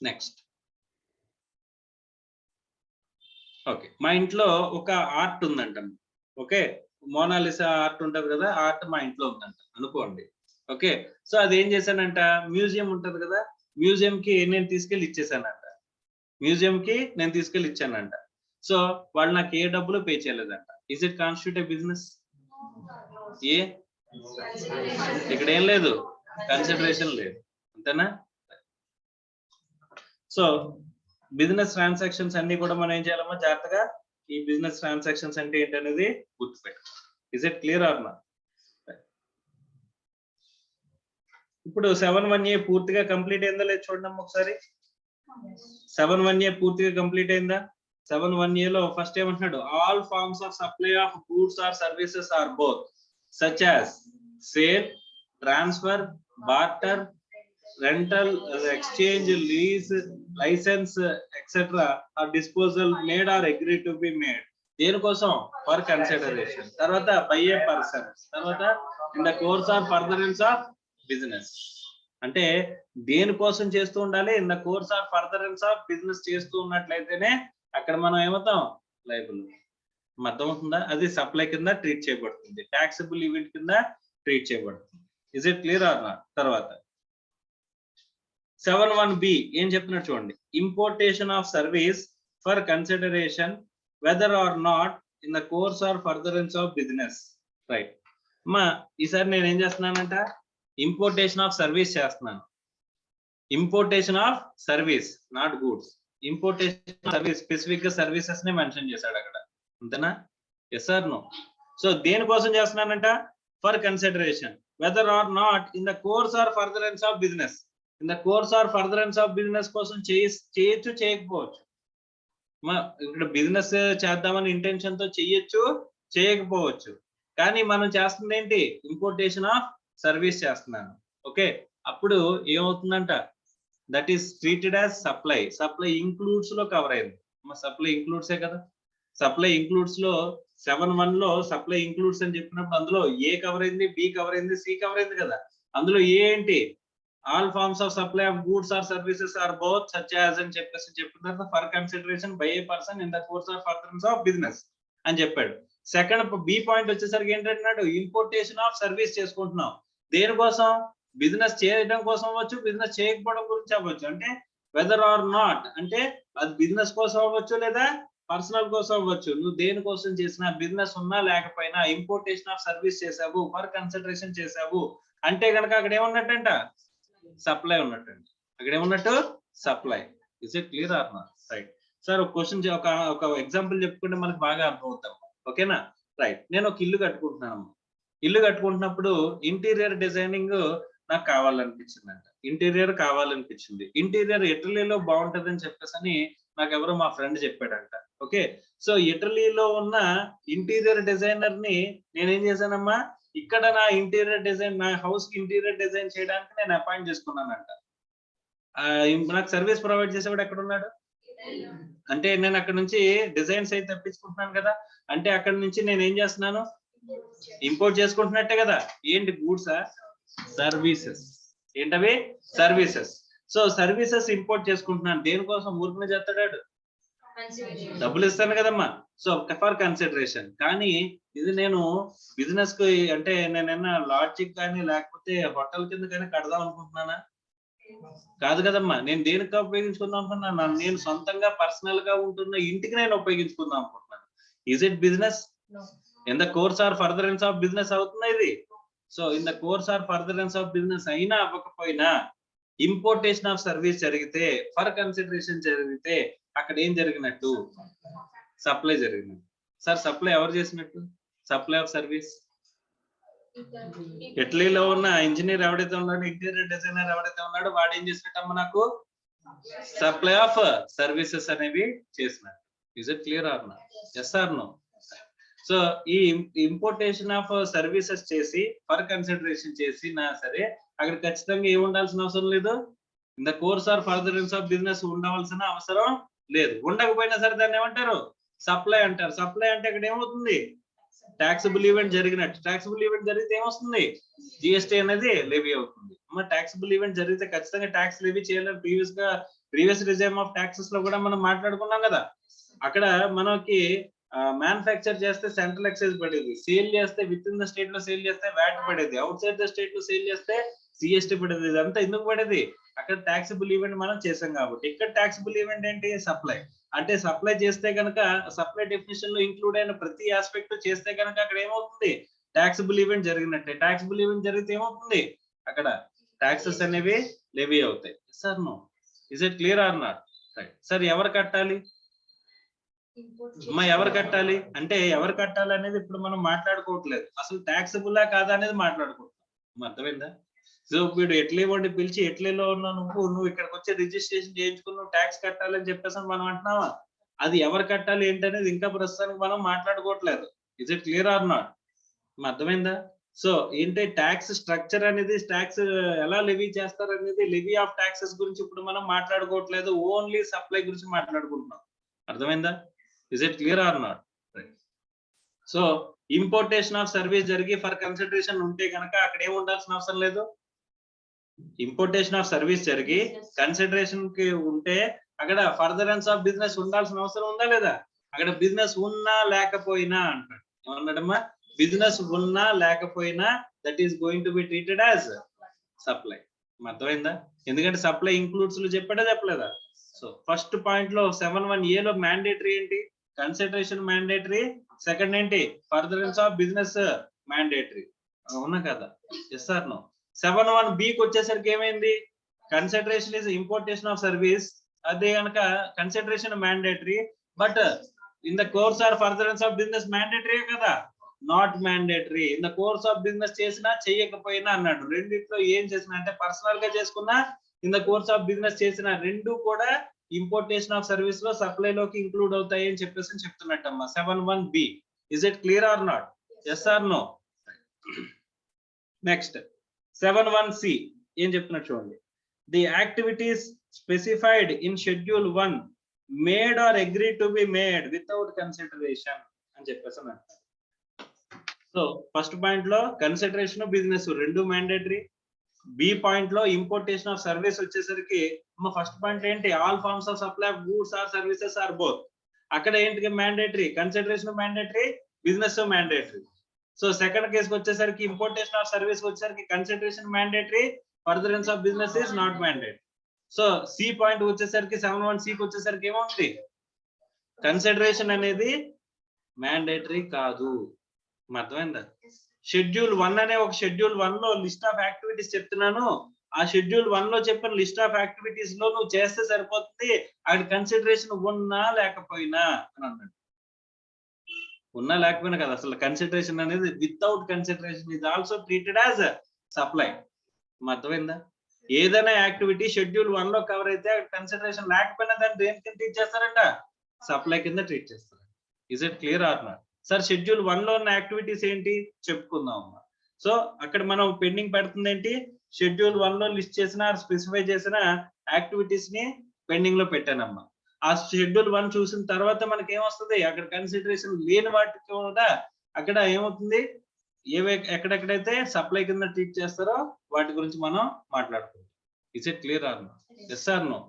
Next. Okay. మా ఇంట్లో ఒక ఆర్ట్ ఉందంట. ఓకే, మోనాలిసా ఆర్ట్ ఉంటది కదా, ఆర్ట్ మా ఇంట్లో ఉందంట అనుకోండి. ఓకే, సో అది ఏం చేశానంట? మ్యూజియం ఉంటది కదా, మ్యూజియం కి నేను తీసుకెళ్లి ఇచ్చేసానంట. మ్యూజియం కి నేను తీసుకెళ్లి ఇచ్చానంట. సో వాళ్ళు నాకు ఏ డబ్బులు పే చేయలేదంట. Is it constitute a business? ఏ ఇక్కడ ఏం లేదు, కన్సిడరేషన్ లేదు, అంతేనా? సో బిజినెస్ ట్రాన్సాక్షన్స్ అన్ని కూడా మనం ఏం చేయాలమ్మా? జాగ్రత్తగా ఈ బిజినెస్ ట్రాన్సాక్షన్స్ అంటే ఏంటనేది గుర్తుపెట్టు. Is it clear or not? ఇప్పుడు 7(1)A పూర్తిగా కంప్లీట్ అయిందా లేదు చూడండి ఒకసారి. 7(1)A పూర్తిగా కంప్లీట్ అయిందా? 7(1)A లో ఫస్ట్ ఏమంటున్నాడు? All forms of supply of goods or services or both such as sale, transfer, barter, rental, exchange, lease, license, etc. or disposal made or agreed to be made. దేనికోసం? For consideration. తర్వాత by a person. తర్వాత in the course of furtherance of business. అంటే దేనికోసం చేస్తూ ఉండాలి? In the course of furtherance of business చేస్తూ ఉన్నట్లయితేనే అక్కడ మనం ఏమవుతాం? లైబుల్. అర్థమవుతుందా? అది సప్లై కింద ట్రీట్ చేయబడుతుంది, టాక్సబుల్ ఈవెంట్ కింద ట్రీట్ చేయబడుతుంది. Is it clear or not? తర్వాత 7(1)B ఏం చెప్తున్నారు చూడండి. Importation of service for consideration whether or not in the course or furtherance of business. Right అమ్మా, ఈసారి నేను ఏం చేస్తున్నానంట? ఇంపోర్టేషన్ ఆఫ్ సర్వీస్ చేస్తున్నాను. Importation of service, not goods. Importation service, specific గా సర్వీసెస్ ని మెన్షన్ చేశాడు అక్కడ, అంతేనా? Yes or no? సో దేనికోసం చేస్తున్నానంట? For consideration whether or not in the course or furtherance of business. In the course or furtherance of business కోసం చేయొచ్చు, చేయకపోవచ్చు. ఇక్కడ బిజినెస్ చేద్దామని ఇంటెన్షన్ తో చెయ్యొచ్చు, చేయకపోవచ్చు. కానీ మనం చేస్తుంది ఏంటి? ఇంపోర్టేషన్ ఆఫ్ సర్వీస్ చేస్తున్నాను. ఓకే, అప్పుడు ఏమవుతుందంట? That is treated as supply. Supply includes లో కవర్ అయింది. సప్లై ఇంక్లూడ్సే కదా. సప్లై ఇంక్లూడ్స్ లో 7(1) లో సప్లై ఇంక్లూడ్స్ అని చెప్పినప్పుడు అందులో ఏ కవర్ అయింది, బి కవర్ అయింది, సి కవర్ అయింది కదా. అందులో ఏ ఏంటి? All forms of supply of goods or services or both such as అని చెప్పేసి చెప్పిన తర్వాత for consideration by a person in the course of furtherance of business అని చెప్పాడు. సెకండ్ బి పాయింట్ వచ్చేసరికి ఏంటంటున్నాడు? ఇంపోర్టేషన్ ఆఫ్ సర్వీస్ చేసుకుంటున్నాం. దేనికోసం? బిజినెస్ చేయడం కోసం అవ్వచ్చు, బిజినెస్ చేయకపోవడం గురించి అవ్వచ్చు. అంటే వెదర్ ఆర్ నాట్ అంటే అది బిజినెస్ కోసం అవ్వచ్చు లేదా పర్సనల్ కోసం అవ్వచ్చు. నువ్వు దేనికోసం చేసినా, బిజినెస్ ఉన్నా లేకపోయినా ఇంపోర్టేషన్ ఆఫ్ సర్వీస్ చేసావు, ఫర్ కన్సిడరేషన్ చేసావు అంటే కనుక అక్కడ ఏమున్నట్టంట? సప్లై ఉన్నట్టండి. అక్కడ ఏమున్నట్టు? Supply. Is it clear or not? Right sir, ఒక క్వశ్చన్ ఒక ఎగ్జాంపుల్ చెప్పుకుంటే మనకు బాగా అర్థమవుతాం. ఓకేనా? రైట్, నేను ఒక ఇల్లు కట్టుకుంటున్నాను. ఇల్లు కట్టుకుంటున్నప్పుడు ఇంటీరియర్ డిజైనింగ్ నాకు కావాలనిపించిందంట. ఇంటీరియర్ కావాలనిపించింది. ఇంటీరియర్ ఇటలీలో బాగుంటది అని చెప్పేసి నాకు ఎవరో మా ఫ్రెండ్ చెప్పాడంట. ఓకే, సో ఇటలీలో ఉన్న ఇంటీరియర్ డిజైనర్ ని నేనేం చేశానమ్మా, ఇక్కడ నా ఇంటీరియర్ డిజైన్, నా హౌస్ కి ఇంటీరియర్ డిజైన్ చేయడానికి నేను అపాయింట్ చేసుకున్నానంట. నాకు సర్వీస్ ప్రొవైడ్ చేసేవాడు ఎక్కడ ఉన్నాడు అంటే, నేను అక్కడ నుంచి డిజైన్స్ అయితే తెప్పించుకుంటున్నాను కదా, అంటే అక్కడ నుంచి నేను ఏం చేస్తున్నాను, ఇంపోర్ట్ చేసుకుంటున్నట్టే కదా. ఏంటి గూడ్సా, సర్వీసెస్. ఏంటవి, సర్వీసెస్. సో సర్వీసెస్ ఇంపోర్ట్ చేసుకుంటున్నాను. దేనికోసం, ఊరికనే చేస్తాడు, డబ్బులు ఇస్తాను కదమ్మా. So for consideration. కానీ ఇది నేను బిజినెస్ కు అంటే నేనైనా లాడ్జిక్ కానీ లేకపోతే హోటల్ కింద కానీ కడదాం అనుకుంటున్నానా, కాదు కదమ్మా. నేను దేనికి ఉపయోగించుకుందాం అనుకున్నాను, నేను సొంతంగా పర్సనల్ గా ఉంటున్న ఇంటికి నేను ఉపయోగించుకుందాం అనుకుంటున్నాను. Is it business? In the course or furtherance of business అవుతుందా ఇది? So in the course or furtherance of business అయినా అవ్వకపోయినా, ఇంపోర్టేషన్ ఆఫ్ సర్వీస్ జరిగితే, ఫర్ కన్సిడరేషన్ జరిగితే, అక్కడ ఏం జరిగినట్టు, సప్లై జరిగినట్టు. సార్ సప్లై ఎవరు చేసినట్టు, సప్లై ఆఫ్ సర్వీస్ ఇటలీలో ఉన్న ఇంజనీర్ ఎవడైతే ఉన్నాడో, ఇంటీరియర్ డిజైనర్ ఎవడైతే ఉన్నాడో, వాడు ఏం చేసినట్టమ్మా, నాకు సప్లై ఆఫ్ సర్వీసెస్ అనేవి చేసినట్టు. Is it clear or not? Yes or no? So ఈ ఇంపోర్టేషన్ ఆఫ్ సర్వీసెస్ చేసి, ఫర్ కన్సిడరేషన్ చేసినా సరే, అక్కడ ఖచ్చితంగా ఏమి ఉండాల్సిన అవసరం లేదు, in the course or furtherance of business ఉండవలసిన అవసరం లేదు. ఉండకపోయినా సరే దాన్ని ఏమంటారు, సప్లై అంటారు. సప్లై అంటే ఇక్కడ ఏమవుతుంది, టాక్సబుల్ ఈవెంట్ జరిగినట్టు. టాక్సబుల్ ఈవెంట్ జరిగితే ఏమొస్తుంది, జిఎస్టీ అనేది లెవీ అవుతుంది. టాక్సబుల్ ఈవెంట్ జరిగితే ఖచ్చితంగా ట్యాక్స్ లెవీ చేయాలని ప్రీవియస్ రిజైమ్ ఆఫ్ ట్యాక్సెస్ లో కూడా మనం మాట్లాడుకున్నాం కదా. అక్కడ మనకి మ్యానుఫ్యాక్చర్ చేస్తే సెంట్రల్ ఎక్సైజ్ పడేది, సేల్ చేస్తే విత్ ఇన్ ద స్టేట్ లో సేల్ చేస్తే వ్యాట్ పడేది, అవుట్ సైడ్ ద స్టేట్ లో సేల్ చేస్తే సిఎస్టీ పడేది. ఇదంతా ఎందుకు పడేది, అక్కడ టాక్సబుల్ ఈవెంట్ మనం చేసాం కాబట్టి. ఇక్కడ టాక్సబుల్ ఈవెంట్ ఏంటి, సప్లై. అంటే సప్లై చేస్తే కనుక, సప్లై డెఫినిషన్ లో ఇంక్లూడ్ అయిన ప్రతి ఆస్పెక్ట్ చేస్తే కనుక అక్కడ ఏమవుతుంది, టాక్సబుల్ ఈవెంట్ జరిగినట్టే. టాక్సబుల్ ఈవెంట్ జరిగితే ఏమవుతుంది, అక్కడ టాక్సెస్ అనేవి లెవీ అవుతాయి. Sir no, is it clear or not? Right. Sir ఎవరు కట్టాలి అమ్మా, ఎవరు కట్టాలి అంటే, ఎవరు కట్టాలి అనేది ఇప్పుడు మనం మాట్లాడుకోవట్లేదు, అసలు టాక్సబుల్లా కాదా అనేది మాట్లాడుకుంటున్నాం. అర్థమైందా? సో వీడు ఇటలీ వాడిని పిలిచి, ఇటలీలో ఉన్న నువ్వు ఇక్కడికి వచ్చి రిజిస్ట్రేషన్ చేయించుకుని నువ్వు ట్యాక్స్ కట్టాలని చెప్పేసి మనం అంటున్నావా, అది ఎవరు కట్టాలి ఏంటనేది ఇంకా ప్రస్తుతానికి మనం మాట్లాడుకోవట్లేదు. Is it clear or not? అర్థమైందా? సో ఏంటి ట్యాక్స్ స్ట్రక్చర్ అనేది, ట్యాక్స్ ఎలా లెవీ చేస్తారు అనేది, లెవీ ఆఫ్ ట్యాక్సెస్ గురించి ఇప్పుడు మనం మాట్లాడుకోవట్లేదు, ఓన్లీ సప్లై గురించి మాట్లాడుకుంటున్నాం. అర్థమైందా? Is it clear or not? So importation of service జరిగి ఫర్ కన్సిడరేషన్ ఉంటే కనుక అక్కడ ఏమి ఉండాల్సిన అవసరం లేదు. ఇంపోర్టేషన్ ఆఫ్ సర్వీస్ జరిగి కన్సిడరేషన్ కి ఉంటే అక్కడ ఫర్దరెన్స్ ఆఫ్ బిజినెస్ ఉండాల్సిన అవసరం ఉందా లేదా? అక్కడ బిజినెస్ ఉన్నా లేకపోయినా అంటాడు. ఏమన్నాడమ్మా, బిజినెస్ ఉన్నా లేకపోయినా that is going to be treated as supply. అర్థమైందా? ఎందుకంటే సప్లై ఇంక్లూడ్స్ లో చెప్పాడా చెప్పలేదా? సో ఫస్ట్ పాయింట్ లో 7(1)A లో మ్యాండేటరీ ఏంటి, కన్సిడరేషన్ మ్యాండేటరీ. సెకండ్ ఏంటి, ఫర్దరెన్స్ ఆఫ్ బిజినెస్ మ్యాండేటరీ. అవునా కదా? Yes or no? 7(1)B కి వచ్చేసరికి ఏమైంది, consideration is importation of service, అదే కనుక consideration mandatory, but in the course or furtherance of business mandatory కదా, not mandatory. In the course of business చేసినా చేయకపోయినా అన్నాడు. రెండిట్లో ఏం చేసినా అంటే, పర్సనల్ గా చేసుకున్నా, in the course of business చేసిన, రెండు కూడా ఇంపోర్టేషన్ ఆఫ్ సర్వీస్ లో సప్లై లోకి ఇంక్లూడ్ అవుతాయి అని చెప్పేసి చెప్తున్నట్టమ్మా 7(1)B. Is it clear or not? Yes or no? Next 7(1)C ఏం చెప్తున్నట్టు చూడండి. The activities specified in schedule 1 made or agree to be made without consideration అని చెప్పేసి అంటారు. సో ఫస్ట్ పాయింట్ లో కన్సిడరేషన్, బిజినెస్ రెండు మ్యాండేటరీ. బి పాయింట్ లో importation of service వచ్చేసరికి, ఫస్ట్ పాయింట్ ఏంటి, all forms of supply of goods or services or both. అక్కడ ఏంటి mandatory, consideration mandatory, business mandatory. So second కేసుకి వచ్చేసరికి, ఇంపోర్టేషన్ ఆఫ్ సర్వీస్ వచ్చేసరికి consideration mandatory, furtherance of business is not mandatory. So C point వచ్చేసరికి 7(1)C కి వచ్చేసరికి ఏమవుతుంది, consideration అనేది మ్యాండేటరీ కాదు. అర్థమైందా? షెడ్యూల్ 1 అనే ఒక షెడ్యూల్ 1 లో లిస్ట్ ఆఫ్ యాక్టివిటీస్ చెప్తున్నాను. ఆ షెడ్యూల్ 1 లో చెప్పిన లిస్ట్ ఆఫ్ యాక్టివిటీస్ లో నువ్వు చేస్తే సరిపోతుంది, అక్కడ కన్సిడరేషన్ ఉన్నా లేకపోయినా అని అన్నాడు. ఉన్నా లేకపోయినా కదా, అసలు కన్సిడరేషన్ అనేది without consideration is also treated as supply. అర్థమైందా? ఏదైనా యాక్టివిటీ షెడ్యూల్ 1 లో కవర్ అయితే కన్సిడరేషన్ లేకపోయినా దాన్ని దేని కింద ట్రీట్ చేస్తారంట, సప్లై కింద ట్రీట్ చేస్తారు. Is it clear or not? Sir schedule 1 లో ఉన్న యాక్టివిటీస్ ఏంటి చెప్పుకుందాం అమ్మా. సో అక్కడ మనం పెండింగ్ పెడుతుంది ఏంటి, షెడ్యూల్ 1 లో లిస్ట్ చేసిన స్పెసిఫై చేసిన యాక్టివిటీస్ ని పెండింగ్ లో పెట్టానమ్మా. ఆ షెడ్యూల్ 1 చూసిన తర్వాత మనకి ఏమొస్తుంది, అక్కడ కన్సిడరేషన్ లేని వాటికి కూడా అక్కడ ఏమవుతుంది, ఎక్కడెక్కడైతే సప్లై కింద ట్రీట్ చేస్తారో వాటి గురించి మనం మాట్లాడుకుంటాం. Is it clear or no? yes or no?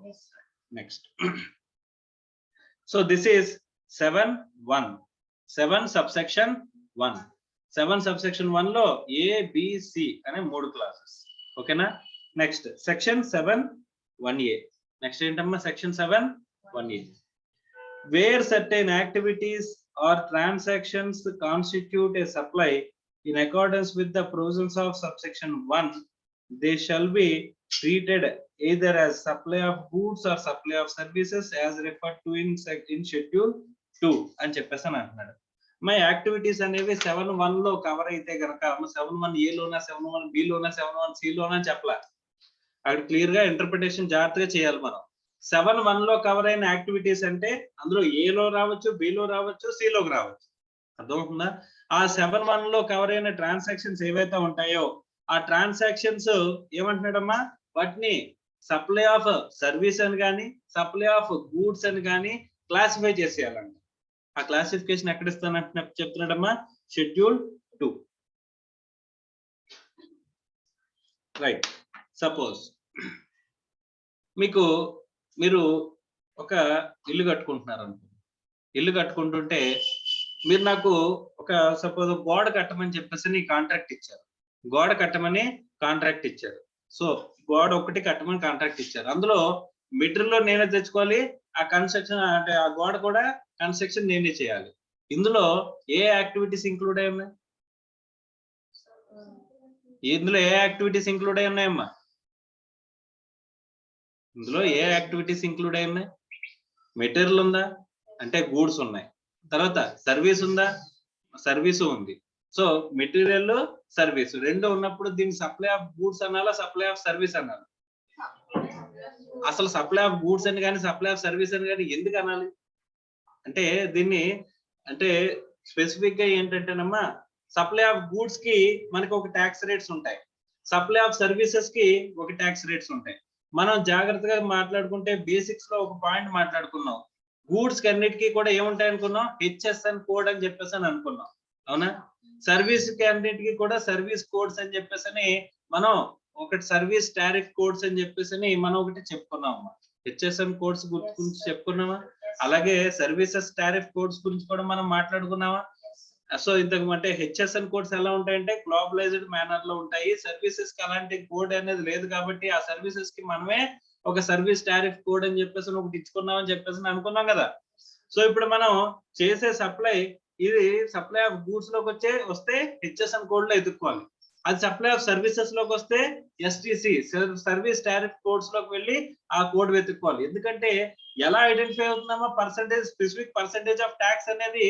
Next. So this is 7(1), 7 subsection 1. 7 subsection 1 లో ABC అనే 3 క్లాసెస్. ఓకేనా? Next section 7(1)A. నెక్స్ట్ ఏంటమ్మా section 7(1)A. Where certain activities or transactions constitute a supply in accordance with the provisions of subsection 1, they shall be treated either as supply of goods or supply of services as referred to in schedule 2 అని చెప్పేసి అంటున్నాడు. My activities అనేవి 7(1) లో cover అయితే గనక 7(1)A లోనా 7(1)B లోనా 7(1)C లోనా చెప్పలా, అక్కడ క్లియర్ గా ఇంటర్ప్రిటేషన్ జాగ్రత్తగా చేయాలి మనం. 7(1) లో కవర్ అయిన యాక్టివిటీస్ అంటే అందులో A లో రావచ్చు, B లో రావచ్చు, C లోకి రావచ్చు. అర్థమవుతుందా? ఆ 7(1) లో కవర్ అయిన ట్రాన్సాక్షన్స్ ఏవైతే ఉంటాయో ఆ ట్రాన్సాక్షన్స్ ఏమంటున్నాడమ్మా, వాటిని సప్లై ఆఫ్ సర్వీస్ అని కానీ సప్లై ఆఫ్ గూడ్స్ అని కానీ క్లాసిఫై చేసేయాలంట. ఆ క్లాసిఫికేషన్ ఎక్కడ ఇస్తానంటే చెప్తున్నాడమ్మా, షెడ్యూల్ 2. రైట్. సపోజ్ మీరు ఒక ఇల్లు కట్టుకుంటున్నారు అనుకో, ఇల్లు కట్టుకుంటుంటే మీరు నాకు ఒక సపోజ్ గోడ కట్టమని చెప్పేసి కాంట్రాక్ట్ ఇచ్చారు, గోడ కట్టమని కాంట్రాక్ట్ ఇచ్చారు. సో గోడ ఒకటి కట్టమని కాంట్రాక్ట్ ఇచ్చారు. అందులో మెటీరియల్ నేనే తెచ్చుకోవాలి, ఆ కన్స్ట్రక్షన్ అంటే ఆ గోడ కూడా కన్స్ట్రక్షన్ నేనే చేయాలి. ఇందులో ఏ యాక్టివిటీస్ ఇంక్లూడ్ అయి ఉన్నాయి, ఇందులో ఏ యాక్టివిటీస్ ఇంక్లూడ్ అయి ఉన్నాయమ్మా, ఇందులో ఏ యాక్టివిటీస్ ఇంక్లూడ్ అయి ఉన్నాయి? మెటీరియల్ ఉందా అంటే గూడ్స్ ఉన్నాయి, తర్వాత సర్వీస్ ఉందా, సర్వీస్ ఉంది. సో మెటీరియల్ సర్వీస్ రెండు ఉన్నప్పుడు దీన్ని సప్లై ఆఫ్ గూడ్స్ అనాలా, సప్లై ఆఫ్ సర్వీస్ అనాలి? అసలు సప్లై ఆఫ్ గూడ్స్ అని కానీ సప్లై ఆఫ్ సర్వీస్ అని కానీ ఎందుకు అనాలి అంటే, దీన్ని అంటే స్పెసిఫిక్ గా ఏంటంటేనమ్మా, సప్లై ఆఫ్ గూడ్స్ కి మనకి ఒక ట్యాక్స్ రేట్స్ ఉంటాయి, సప్లై ఆఫ్ సర్వీసెస్ కి ఒక ట్యాక్స్ రేట్స్ ఉంటాయి. మనం జాగ్రత్తగా మాట్లాడుకుంటే బేసిక్స్ లో ఒక పాయింట్ మాట్లాడుకున్నాం, గూడ్స్ కి అన్నిటికీ కూడా ఏముంటాయి అనుకున్నాం, హెచ్ఎస్ఎన్ కోడ్ అని చెప్పేసి అని అనుకున్నాం, అవునా? సర్వీస్ కి అన్నిటికీ కూడా సర్వీస్ కోడ్స్ అని చెప్పేసి మనం ఒకటి సర్వీస్ టారిఫ్ కోడ్స్ అని చెప్పేసి మనం ఒకటి చెప్పుకున్నాం. హెచ్ఎస్ఎన్ కోడ్స్ గురించి చెప్పుకున్నామా, అలాగే సర్వీసెస్ టారిఫ్ కోడ్స్ గురించి కూడా మనం మాట్లాడుకున్నామా. సో ఇంతకు అంటే హెచ్ఎస్ఎన్ కోడ్స్ ఎలా ఉంటాయంటే గ్లోబలైజ్డ్ మేనర్ లో ఉంటాయి, సర్వీసెస్ కి అలాంటి కోడ్ అనేది లేదు కాబట్టి ఆ సర్వీసెస్ కి మనమే ఒక సర్వీస్ టారిఫ్ కోడ్ అని చెప్పేసి ఒకటి ఇచ్చుకున్నాం అని చెప్పేసి అనుకున్నాం కదా. సో ఇప్పుడు మనం చేసే సప్లై ఇది సప్లై ఆఫ్ గూడ్స్ లోకి వస్తే హెచ్ఎస్ఎన్ కోడ్ లో ఎదుర్కోవాలి, అది సప్లై ఆఫ్ సర్వీసెస్ లోకి వస్తే ఎస్టిసి సర్వీస్ టారిఫ్ కోడ్స్ లోకి వెళ్ళి ఆ కోడ్ వెతుక్కోవాలి. ఎందుకంటే ఎలా ఐడెంటిఫై అవుతుందమ్మా, percentage specific percentage of tax అనేది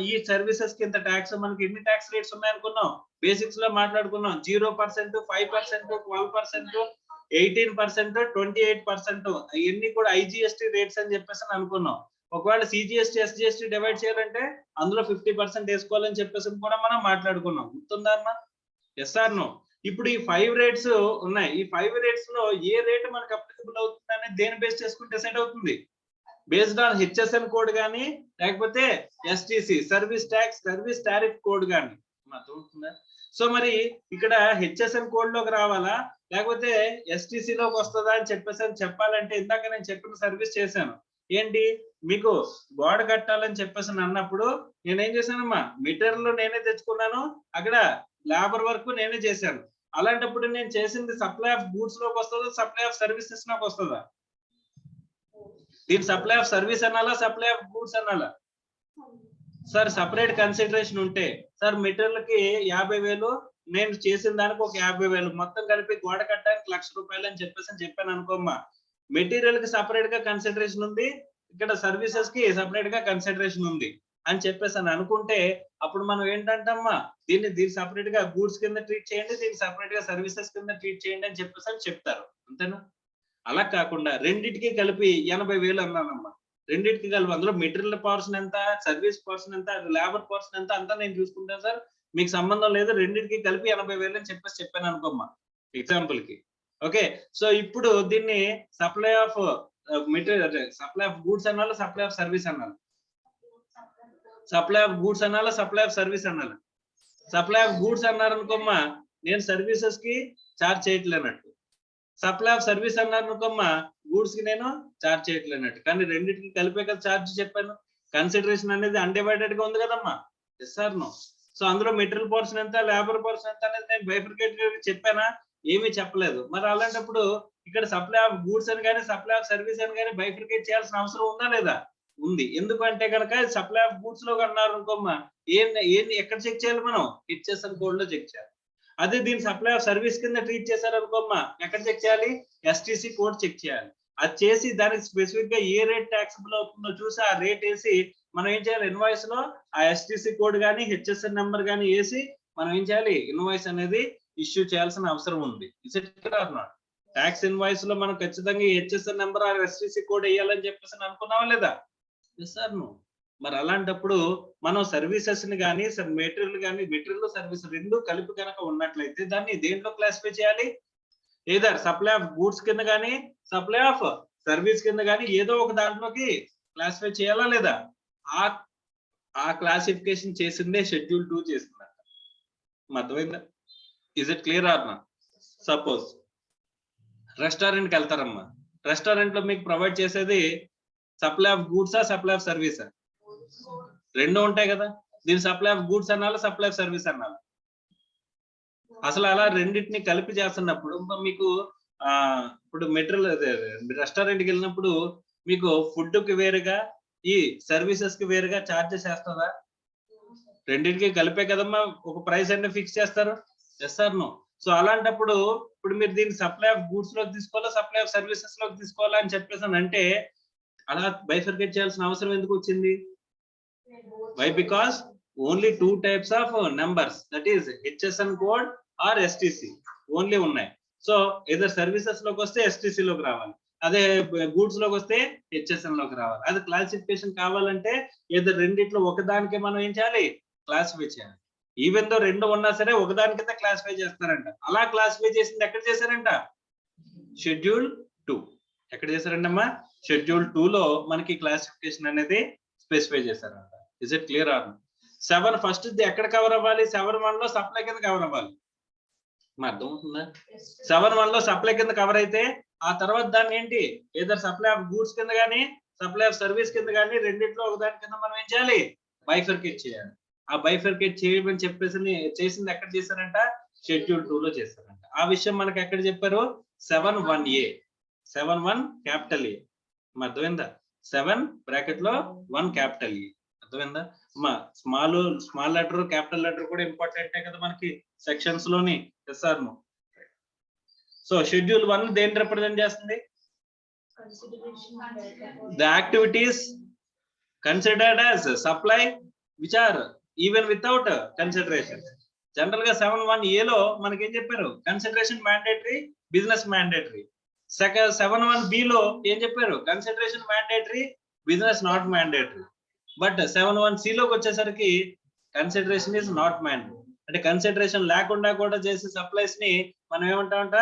ఈ సర్వీసెస్ కి ఇంత ట్యాక్స్, మనకి ఎన్ని ట్యాక్స్ రేట్స్ ఉన్నాయనుకున్నాం బేసిక్స్ లో మాట్లాడుకున్నాం, 0%, 5%, 12%, 18%, 28%, ఇవన్నీ కూడా ఐజిఎస్టీ రేట్స్ అని చెప్పేసి అనుకున్నాం. ఒకవేళ సిజిఎస్టీ ఎస్జిఎస్టీ డివైడ్ చేయాలంటే అందులో 50% వేసుకోవాలని చెప్పేసి కూడా మనం మాట్లాడుకున్నాం, గుర్తుందా అమ్మా? Yes or no? ఇప్పుడు ఈ 5 రేట్స్ ఉన్నాయి, ఈ 5 రేట్స్ లో ఏ రేట్ మనకు అప్లికబుల్ అవుతుంది అనేది దేని బేస్ చేసుకుని డిసైడ్ అవుతుంది, బేస్డ్ ఆన్ హెచ్ఎస్ఎన్ కోడ్ గానీ లేకపోతే STC service tax service tariff code గానీ. సో మరి ఇక్కడ హెచ్ఎస్ఎన్ కోడ్ లోకి రావాలా లేకపోతే ఎస్టిసి లోకి వస్తుందా అని చెప్పాలంటే ఇందాక నేను చెప్పిన సర్వీస్ చేశాను ఏంటి, మీకు గోడ కట్టాలని చెప్పేసి అన్నప్పుడు నేనేం చేశానమ్మా, మెటీరియల్ నేనే తెచ్చుకున్నాను, అక్కడ లేబర్ వర్క్ నేనే చేశాను. అలాంటప్పుడు నేను చేసింది సప్లై ఆఫ్ గూడ్స్ లోకి వస్తుందా, సప్లై ఆఫ్ సర్వీసెస్ లోకి వస్తుందా? దీని సప్లై ఆఫ్ సర్వీస్ అనాలా, సప్లై ఆఫ్ గూడ్స్ అనాలా? సార్ సపరేట్ కన్సిడరేషన్ ఉంటే సార్ మెటీరియల్ కి 50,000, నేను చేసిన దానికి ఒక 50,000, మొత్తం కలిపి గోడ కట్టడానికి 1,00,000 రూపాయలు అని చెప్పాను అనుకోమ్మా. మెటీరియల్ కి సపరేట్ గా కన్సిడరేషన్ ఉంది, ఇక్కడ సర్వీసెస్ కి సపరేట్ గా కన్సిడరేషన్ ఉంది. అని చెప్పేసి అని అనుకుంటే అప్పుడు మనం ఏంటంటమ్మా దీన్ని సపరేట్ గా గూడ్స్ కింద ట్రీట్ చేయండి, దీన్ని సపరేట్ గా సర్వీసెస్ కింద ట్రీట్ చేయండి అని చెప్పేసి అని చెప్తారు, అంతేనా? అలా కాకుండా రెండింటికి కలిపి 80,000 అన్నానమ్మా. రెండింటికి కలిపి అందులో మెటీరియల్ పోర్షన్ ఎంత, సర్వీస్ పోర్షన్ ఎంత, లేబర్ పోర్షన్ ఎంత అంతా నేను చూసుకుంటాను సార్, మీకు సంబంధం లేదు, రెండింటికి కలిపి 80,000 అని చెప్పాను అనుకోమ్మా ఎగ్జాంపుల్ కి. ఓకే, సో ఇప్పుడు దీన్ని supply of material, supply of goods అనాలి, సప్లై ఆఫ్ సర్వీస్ అనాలి? సప్లై ఆఫ్ గూడ్స్ అనాలా, సప్లై ఆఫ్ సర్వీస్ అనాలి? సప్లై ఆఫ్ గూడ్స్ అన్నారు అనుకోమ్మా, నేను సర్వీసెస్ కి చార్జ్ చేయట్లేనట్టు. సప్లై ఆఫ్ సర్వీస్ అన్నారు అనుకోమ్మా, గూడ్స్ కి నేను చార్జ్ చేయట్లేనట్టు. కానీ రెండింటికి కలిపే కదా చార్జ్ చెప్పాను. కన్సిడరేషన్ అనేది అన్డివైడెడ్ గా ఉంది కదమ్మా, ఎస్ ఆర్ నో? సో అందులో మెటీరియల్ పోర్షన్ ఎంత, లేబర్ పోర్షన్ ఎంత అనేది నేను బైఫర్కేట్ చెప్పానా? ఏమీ చెప్పలేదు. మరి అలాంటప్పుడు ఇక్కడ సప్లై ఆఫ్ గూడ్స్ అని కానీ సప్లై ఆఫ్ సర్వీస్ అని కానీ బైఫర్కేట్ చేయాల్సిన అవసరం ఉందా లేదా? ఉంది. ఎందుకంటే కనుక సప్లై ఆఫ్ గూడ్స్ లో అన్నారు అనుకోమ్మా, ఏంది ఎక్కడ చెక్ చేయాలి మనం? హెచ్ఎస్ఎన్ కోడ్ లో చెక్ చేయాలి. అదే దీన్ని సప్లై ఆఫ్ సర్వీస్ కింద ట్రీట్ చేశారు అనుకోమ్మా, ఎక్కడ చెక్ చేయాలి? ఎస్టిసి కోడ్ చెక్ చేయాలి. అది చేసి దానికి స్పెసిఫిక్ గా ఏ రేట్ ట్యాక్సబుల్ అవుతుందో చూసి ఆ రేట్ వేసి మనం ఏం చేయాలి, ఇన్వాయిస్ లో ఆ ఎస్టిసి కోడ్ కానీ హెచ్ఎస్ఎన్ నెంబర్ కానీ వేసి మనం ఏం చేయాలి, ఇన్వాయిస్ అనేది ఇష్యూ చేయాల్సిన అవసరం ఉంది. Is it clear or not? Tax invoice లో మనం ఖచ్చితంగా హెచ్ఎస్ఎన్ నెంబర్ ఆ ఎస్టిసి కోడ్ వేయాలని చెప్పేసి అనుకున్నావా లేదా? Yes or no? మరి అలాంటప్పుడు మనం సర్వీసెస్ ని కానీ మెటీరియల్ సర్వీస్ రెండు కలిపి కనుక ఉన్నట్లయితే దాన్ని దేంట్లో క్లాసిఫై చేయాలి? ఏదర్ సప్లై ఆఫ్ గూడ్స్ కింద కానీ సప్లై ఆఫ్ సర్వీస్ కింద కానీ ఏదో ఒక దాంట్లోకి క్లాసిఫై చేయాలా లేదా? ఆ క్లాసిఫికేషన్ చేసిందే షెడ్యూల్ 2 చేసిందంట. అర్థమైందా? Is it clear or not? Suppose restaurant కి వెళ్తారమ్మా, రెస్టారెంట్ లో మీకు ప్రొవైడ్ చేసేది సప్లై ఆఫ్ గూడ్సా, సప్లై ఆఫ్ సర్వీసా? రెండు ఉంటాయి కదా. దీని సప్లై ఆఫ్ గూడ్స్ అనాలి, సప్లై ఆఫ్ సర్వీస్ అనాలి? అసలు అలా రెండింటిని కలిపి చేస్తున్నప్పుడు మీకు ఇప్పుడు మెటీరియల్ రెస్టారెంట్ కి వెళ్ళినప్పుడు మీకు ఫుడ్ కి వేరుగా ఈ సర్వీసెస్ కి వేరుగా చార్జెస్ వేస్తుందా? రెండింటికి కలిపే కదమ్మా ఒక ప్రైస్ అన్ని ఫిక్స్ చేస్తారు, ఎస్ ఆర్ నో? సో అలాంటప్పుడు ఇప్పుడు మీరు దీన్ని సప్లై ఆఫ్ గూడ్స్ లోకి తీసుకోవాలా, సప్లై ఆఫ్ సర్వీసెస్ లోకి తీసుకోవాలా అని చెప్పేసి అంటే అలా బైఫర్కేట్ చేయాల్సిన అవసరం ఎందుకు వచ్చింది? Why? Because only 2 types of numbers, that is HSN code or STC only ఉన్నాయి. సో ఏదో సర్వీసెస్ లోకి వస్తే ఎస్టిసి లోకి రావాలి, అదే గూడ్స్ లోకి వస్తే హెచ్ఎస్ఎన్ లోకి రావాలి. అది క్లాసిఫికేషన్ కావాలంటే ఏదో రెండిట్లో ఒకదానికి మనం ఏం చేయాలి, క్లాసిఫై చేయాలి. ఈవెన్ దో రెండు ఉన్నా సరే ఒకదాని కింద క్లాసిఫై చేస్తారంట. అలా క్లాసిఫై చేసింది ఎక్కడ చేశారంట? షెడ్యూల్ 2. ఎక్కడ చేశారంటమ్మా? షెడ్యూల్ 2 లో మనకి క్లాసిఫికేషన్ అనేది స్పెసిఫై చేశారంట. Is it clear or? 7 first ఎక్కడ కవర్ అవ్వాలి? 7(1) లో సప్లై కింద కవర్ అవ్వాలి. మా అర్థం అవుతుందా? 7(1) లో సప్లై కింద కవర్ అయితే ఆ తర్వాత దాన్ని ఏంటి, ఏదో సప్లై ఆఫ్ గూడ్స్ కింద కానీ సప్లై ఆఫ్ సర్వీస్ కింద కానీ రెండిట్లో ఒకదాని కింద మనం ఏం చేయాలి, బైఫర్కేట్ చేయాలి. ఆ బైఫర్కేట్ చేయమని చెప్పేసి చేసింది ఎక్కడ చేశారంట? షెడ్యూల్ 2 లో చేశారంట. ఆ విషయం మనకి ఎక్కడ చెప్పారు? 7(1)(a). 7(1) క్యాపిటల్ ఏ. అర్థమైందా? 7 బ్రాకెట్ లో 1 క్యాపిటల్ ఏ. అర్థమైందా? స్మాల్ లెటర్ క్యాపిటల్ లెటర్ కూడా ఇంపార్టెంటే కదా మనకి సెక్షన్స్ లోని, yes or no? So schedule 1 దేన్ని రిప్రజెంట్ చేస్తుంది? The activities considered as supply which are even without consideration. General గా 7(1)(a) లో మనకి ఏం చెప్పారు? Consideration mandatory, business mandatory. 7(1)(b) లో ఏం చెప్పారు? Consideration mandatory, business not mandatory. But 7(1)(c) లోకి వచ్చేసరికి కన్సిడరేషన్ ఇస్ నాట్ మ్యాండేటరీ. అంటే కన్సిడరేషన్ లేకుండా కూడా చేసే సప్లైస్ ని మనం ఏమంటామంట,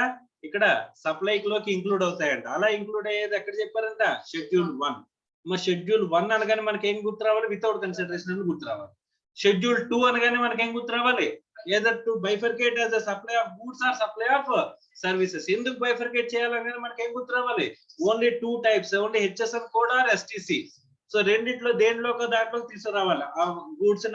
ఇక్కడ సప్లై లోకి ఇంక్లూడ్ అవుతాయంట. అలా ఇంక్లూడ్ అయ్యేది ఎక్కడ చెప్పారంట? షెడ్యూల్ 1. మరి షెడ్యూల్ 1 అనగానే మనకి ఏం గుర్తు రావాలి? వితౌట్ కన్సిడరేషన్ అని గుర్తు రావాలి. షెడ్యూల్ 2 అనగానే మనకి ఏం గుర్తు రావాలి? Either to bifurcate as a supply of goods or supply of services. ఎందుకు బైఫర్కేట్ చేయాలనేది మనకి ఏం గుర్తు రావాలి? Only 2 types, only HSN code or STC. So రెండిట్లో దేనిలో ఒక దాంట్లోకి తీసుకురావాలి ఆ గూడ్స్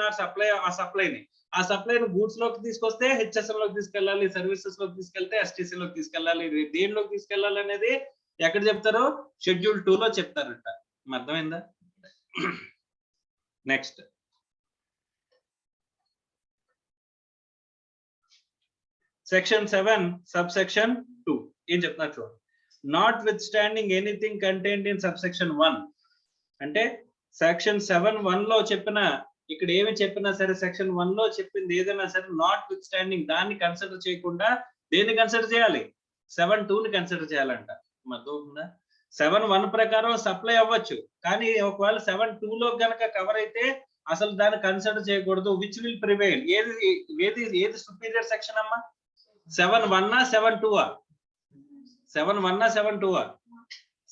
ఆ సప్లైని గూడ్స్ లోకి తీసుకొస్తే హెచ్ఎస్ఎన్ లోకి తీసుకెళ్ళాలి, సర్వీసెస్ లోకి తీసుకెళ్తే ఎస్టిసి లోకి తీసుకెళ్ళాలి. దేనిలోకి తీసుకెళ్ళాలి అనేది ఎక్కడ చెప్తారు? షెడ్యూల్ 2 లో చెప్తారంట. అర్థమైందా? నెక్స్ట్ సెక్షన్ 7 సబ్సెక్షన్ 2 ఏం చెప్తున్నారు చూడండి. Not with standing anything contained in subsection 1 అంటే సెక్షన్ 7(1) లో చెప్పిన ఇక్కడ ఏమి చెప్పినా సరే సెక్షన్ 1 లో చెప్పింది ఏదైనా సరే నాట్ విత్ స్టాండింగ్ దాన్ని కన్సిడర్ చేయకుండా దేన్ని కన్సిడర్ చేయాలి? 7(2) ని కన్సిడర్ చేయాలంట. అర్థమవుతుందా? 7(1) ప్రకారం సప్లై అవ్వచ్చు, కానీ ఒకవేళ 7(2) లో గనక కవర్ అయితే అసలు దాన్ని కన్సిడర్ చేయకూడదు. Which will prevail? ఏది సుపీరియర్ సెక్షన్ అమ్మా? 7(1) 7(2) 7(1) 7(2)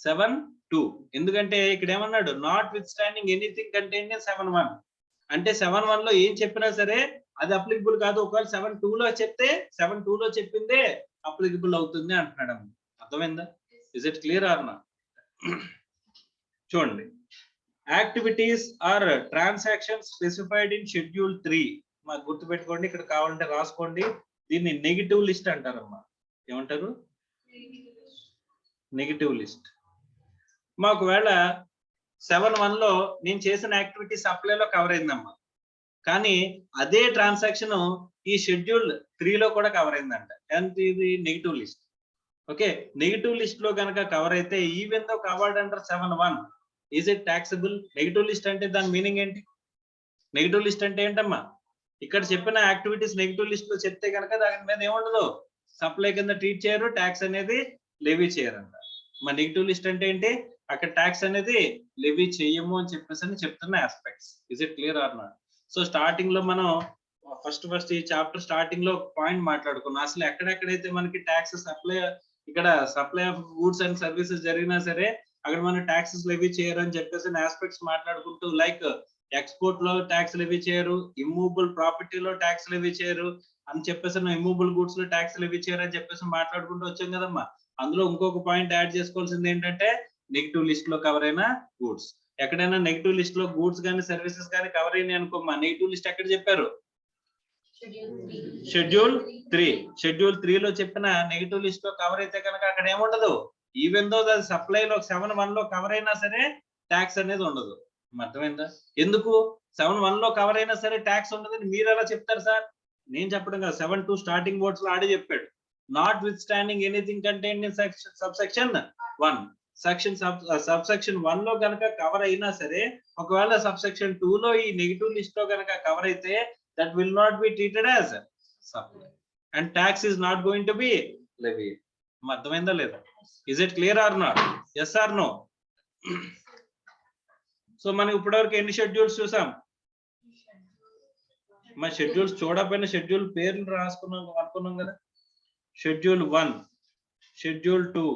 7(2). ఎందుకంటే ఇక్కడ ఏమన్నాడు? Not with standing anything contained in 7(1). అంటే 7(1) లో ఏం చెప్పినా సరే అది అప్లికబుల్ కాదు. ఒకవేళ 7(2) లో చెప్తే 7(2) లో చెప్పిందే అప్లికబుల్ అవుతుంది అంటున్నాడు. అర్థమైందా? Is it clear or not? చూడండి, activities or transactions specified in schedule 3. మాకు గుర్తు పెట్టుకోండి, ఇక్కడ కావాలంటే రాసుకోండి. దీన్ని నెగిటివ్ లిస్ట్ అంటారమ్మా. ఏమంటారు? Negative list. మాకు వేళ 7(1) లో నేను చేసిన యాక్టివిటీ సప్లైలో కవర్ అయిందమ్మా, కానీ అదే ట్రాన్సాక్షన్ ఈ షెడ్యూల్ 3 లో కూడా కవర్ అయిందంట. అండ్ ఇది negative list. Okay, negative list లో కనుక కవర్ అయితే even though covered under 7(1) is it taxable? Negative list అంటే దాని మీనింగ్ ఏంటి? నెగిటివ్ లిస్ట్ అంటే ఏంటమ్మా? ఇక్కడ చెప్పిన యాక్టివిటీస్ నెగిటివ్ లిస్ట్ లో చెప్తే కనుక దాని మీద ఏముండదు, సప్లై కింద ట్రీట్ చేయరు, ట్యాక్స్ అనేది లెవీ చేయరంట. మరి నెగిటివ్ లిస్ట్ అంటే ఏంటి? అక్కడ ట్యాక్స్ అనేది లెవీ చేయము అని చెప్పేసి చెప్తున్న aspects. Is it clear or not? So starting లో మనం ఫస్ట్ ఈ చాప్టర్ స్టార్టింగ్ లో పాయింట్ మాట్లాడుకున్నాం. అసలు ఎక్కడెక్కడైతే మనకి ట్యాక్స్ సప్లై, ఇక్కడ supply of goods and services జరిగినా సరే అక్కడ మనం ట్యాక్సెస్ లెవీ చేయరు అని చెప్పేసి ఆస్పెక్ట్స్ మాట్లాడుకుంటూ, లైక్ ఎక్స్పోర్ట్ లో ట్యాక్స్ లెవీ చేయరు, ఇమ్మూవబుల్ ప్రాపర్టీలో ట్యాక్స్ లెవీ చేయరు అని చెప్పేసి, ఇమ్మూవబుల్ గూడ్స్ లో ట్యాక్స్ లెవీ చేయరు అని చెప్పేసి మాట్లాడుకుంటూ వచ్చాం కదమ్మా. అందులో ఇంకొక పాయింట్ యాడ్ చేసుకోవాల్సింది ఏంటంటే నెగిటివ్ లిస్ట్ లో కవర్ అయిన గూడ్స్. ఎక్కడైనా నెగిటివ్ లిస్ట్ లో గూడ్స్ కానీ సర్వీసెస్ కానీ కవర్ అయినాయి అనుకోమ్మా, నెగిటివ్ లిస్ట్ ఎక్కడ చెప్పారు? షెడ్యూల్ 3. షెడ్యూల్ 3 లో చెప్పిన నెగిటివ్ లిస్ట్ లో కవర్ అయితే కనుక అక్కడ ఏముండదు, ఈవెన్ దో అది సప్లైలో 7(1) లో కవర్ అయినా సరే ట్యాక్స్ అనేది ఉండదు. అర్థమైందా? ఎందుకు 7(1) లో కవర్ అయినా సరే ట్యాక్స్ ఉండదని మీరు ఎలా చెప్తారు సార్? నేను చెప్పడం కాదు, 7(2) స్టార్టింగ్ వర్డ్స్ లో ఆడే చెప్పాడు. Not with standing anything contained in subsection 1. Subsection 1 లో కనుక కవర్ అయినా సరే, ఒకవేళ సబ్సెక్షన్ 2 లో ఈ నెగిటివ్ లిస్ట్ లో కనుక కవర్ అయితే that will not be treated as supply and tax is not going to be levied. అర్థమైందా లేదా? is it clear or not? yes or no? So మనం ఇప్పటివరకు ఎన్ని షెడ్యూల్స్ చూసాం? మా షెడ్యూల్స్ చూడకపోయినా షెడ్యూల్ పేర్లు రాసుకున్నాం అనుకున్నాం కదా. Schedule 1, schedule 2,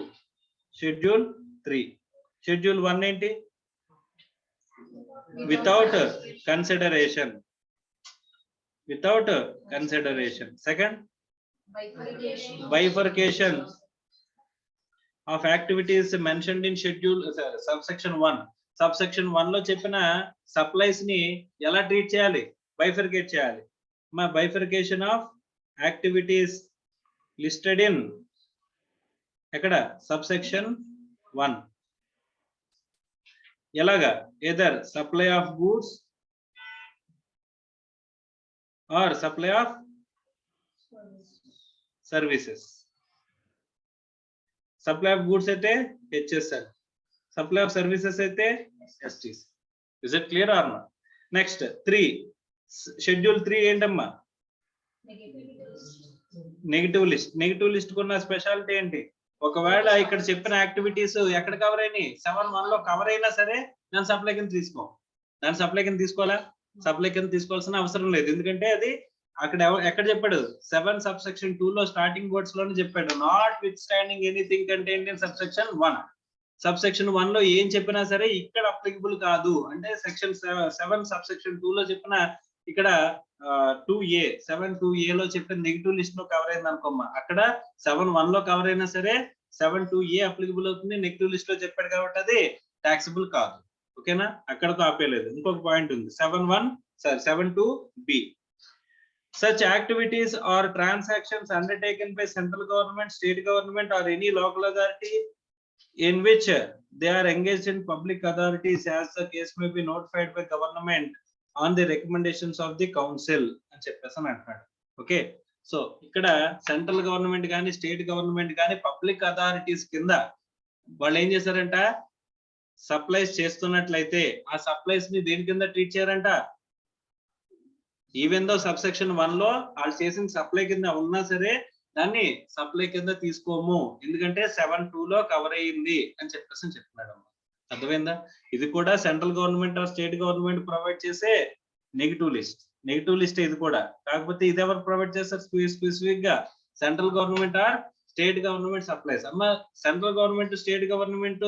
schedule 3. షెడ్యూల్ 1 ఏంటి? Without consideration. Without consideration. Second, bifurcation of activities mentioned in schedule subsection 1. Subsection 1 లో చెప్పిన సప్లైస్ ని ఎలా ట్రీట్ చేయాలి? బైఫర్కేట్ చేయాలి. మా bifurcation of activities listed in ఎక్కడ? సబ్సెక్షన్ 1. ఎలాగా? either supply of goods or supply of services. Supply of goods అయితే HSL, supply of services అయితే STC. Is it clear or not? Next 3, schedule 3 ఏంటమ్మా? Negative list. Negative list కున్న speciality ఏంటి? ఒకవేళ ఇక్కడ చెప్పిన యాక్టివిటీస్ ఎక్కడ కవర్ అయినాయి? 7(1) లో కవర్ అయినా సరే దాని సప్లై కింద తీసుకో. దాని సప్లై కింద తీసుకోవాలా? సప్లై కింద తీసుకోవాల్సిన అవసరం లేదు. ఎందుకంటే అది అక్కడ ఎక్కడ చెప్పాడు? 7 సబ్సెక్షన్ 2 లో స్టార్టింగ్ వర్డ్స్ లోనే చెప్పాడు. Not with standing anything contained in subsection 1. Subsection 1 లో ఏం చెప్పినా సరే ఇక్కడ అప్లికబుల్ కాదు. అంటే సెక్షన్ 7 సబ్సెక్షన్ 2 లో చెప్పిన ఇక్కడ 2A 7(2A) లో చెప్పిన నెగిటివ్ లిస్ట్ లో కవర్ అయింది అనుకోమ్మా, అక్కడ 7(1) లో కవర్ అయినా సరే 7(2A) అప్లికబుల్ అవుతుంది. నెగిటివ్ లిస్ట్ లో చెప్పాడు కాబట్టి అది టాక్సిబుల్ కాదు. ఓకేనా? అక్కడతో ఆపేయలేదు, ఇంకొక పాయింట్ ఉంది. 7(2B). Such activities or transactions undertaken by central government, state government or any local authority in which they are engaged in public authorities as the case may be notified by government on the recommendations of the council అని చెప్పేసి అంటున్నాడు. Okay, so ఇక్కడ central government కానీ state government కానీ public authorities కింద వాళ్ళు ఏం చేశారంట? సప్లైస్ చేస్తున్నట్లయితే ఆ సప్లైస్ ని దేని కింద ట్రీట్ చేయారంట? ఈవెన్ దో సబ్సెక్షన్ 1 లో వాళ్ళు చేసిన సప్లై కింద ఉన్నా సరే దాన్ని సప్లై కింద తీసుకోము, ఎందుకంటే 7(2) లో కవర్ అయ్యింది అని చెప్పేసి చెప్తున్నాడు. అర్థమైందా? ఇది కూడా central government or state government provide చేసే నెగిటివ్ లిస్ట్ ఇది కూడా. కాకపోతే ఇది ఎవరు ప్రొవైడ్ చేస్తారు? స్పెసిఫిక్ గా central government or state government supplies. అమ్మ central government state government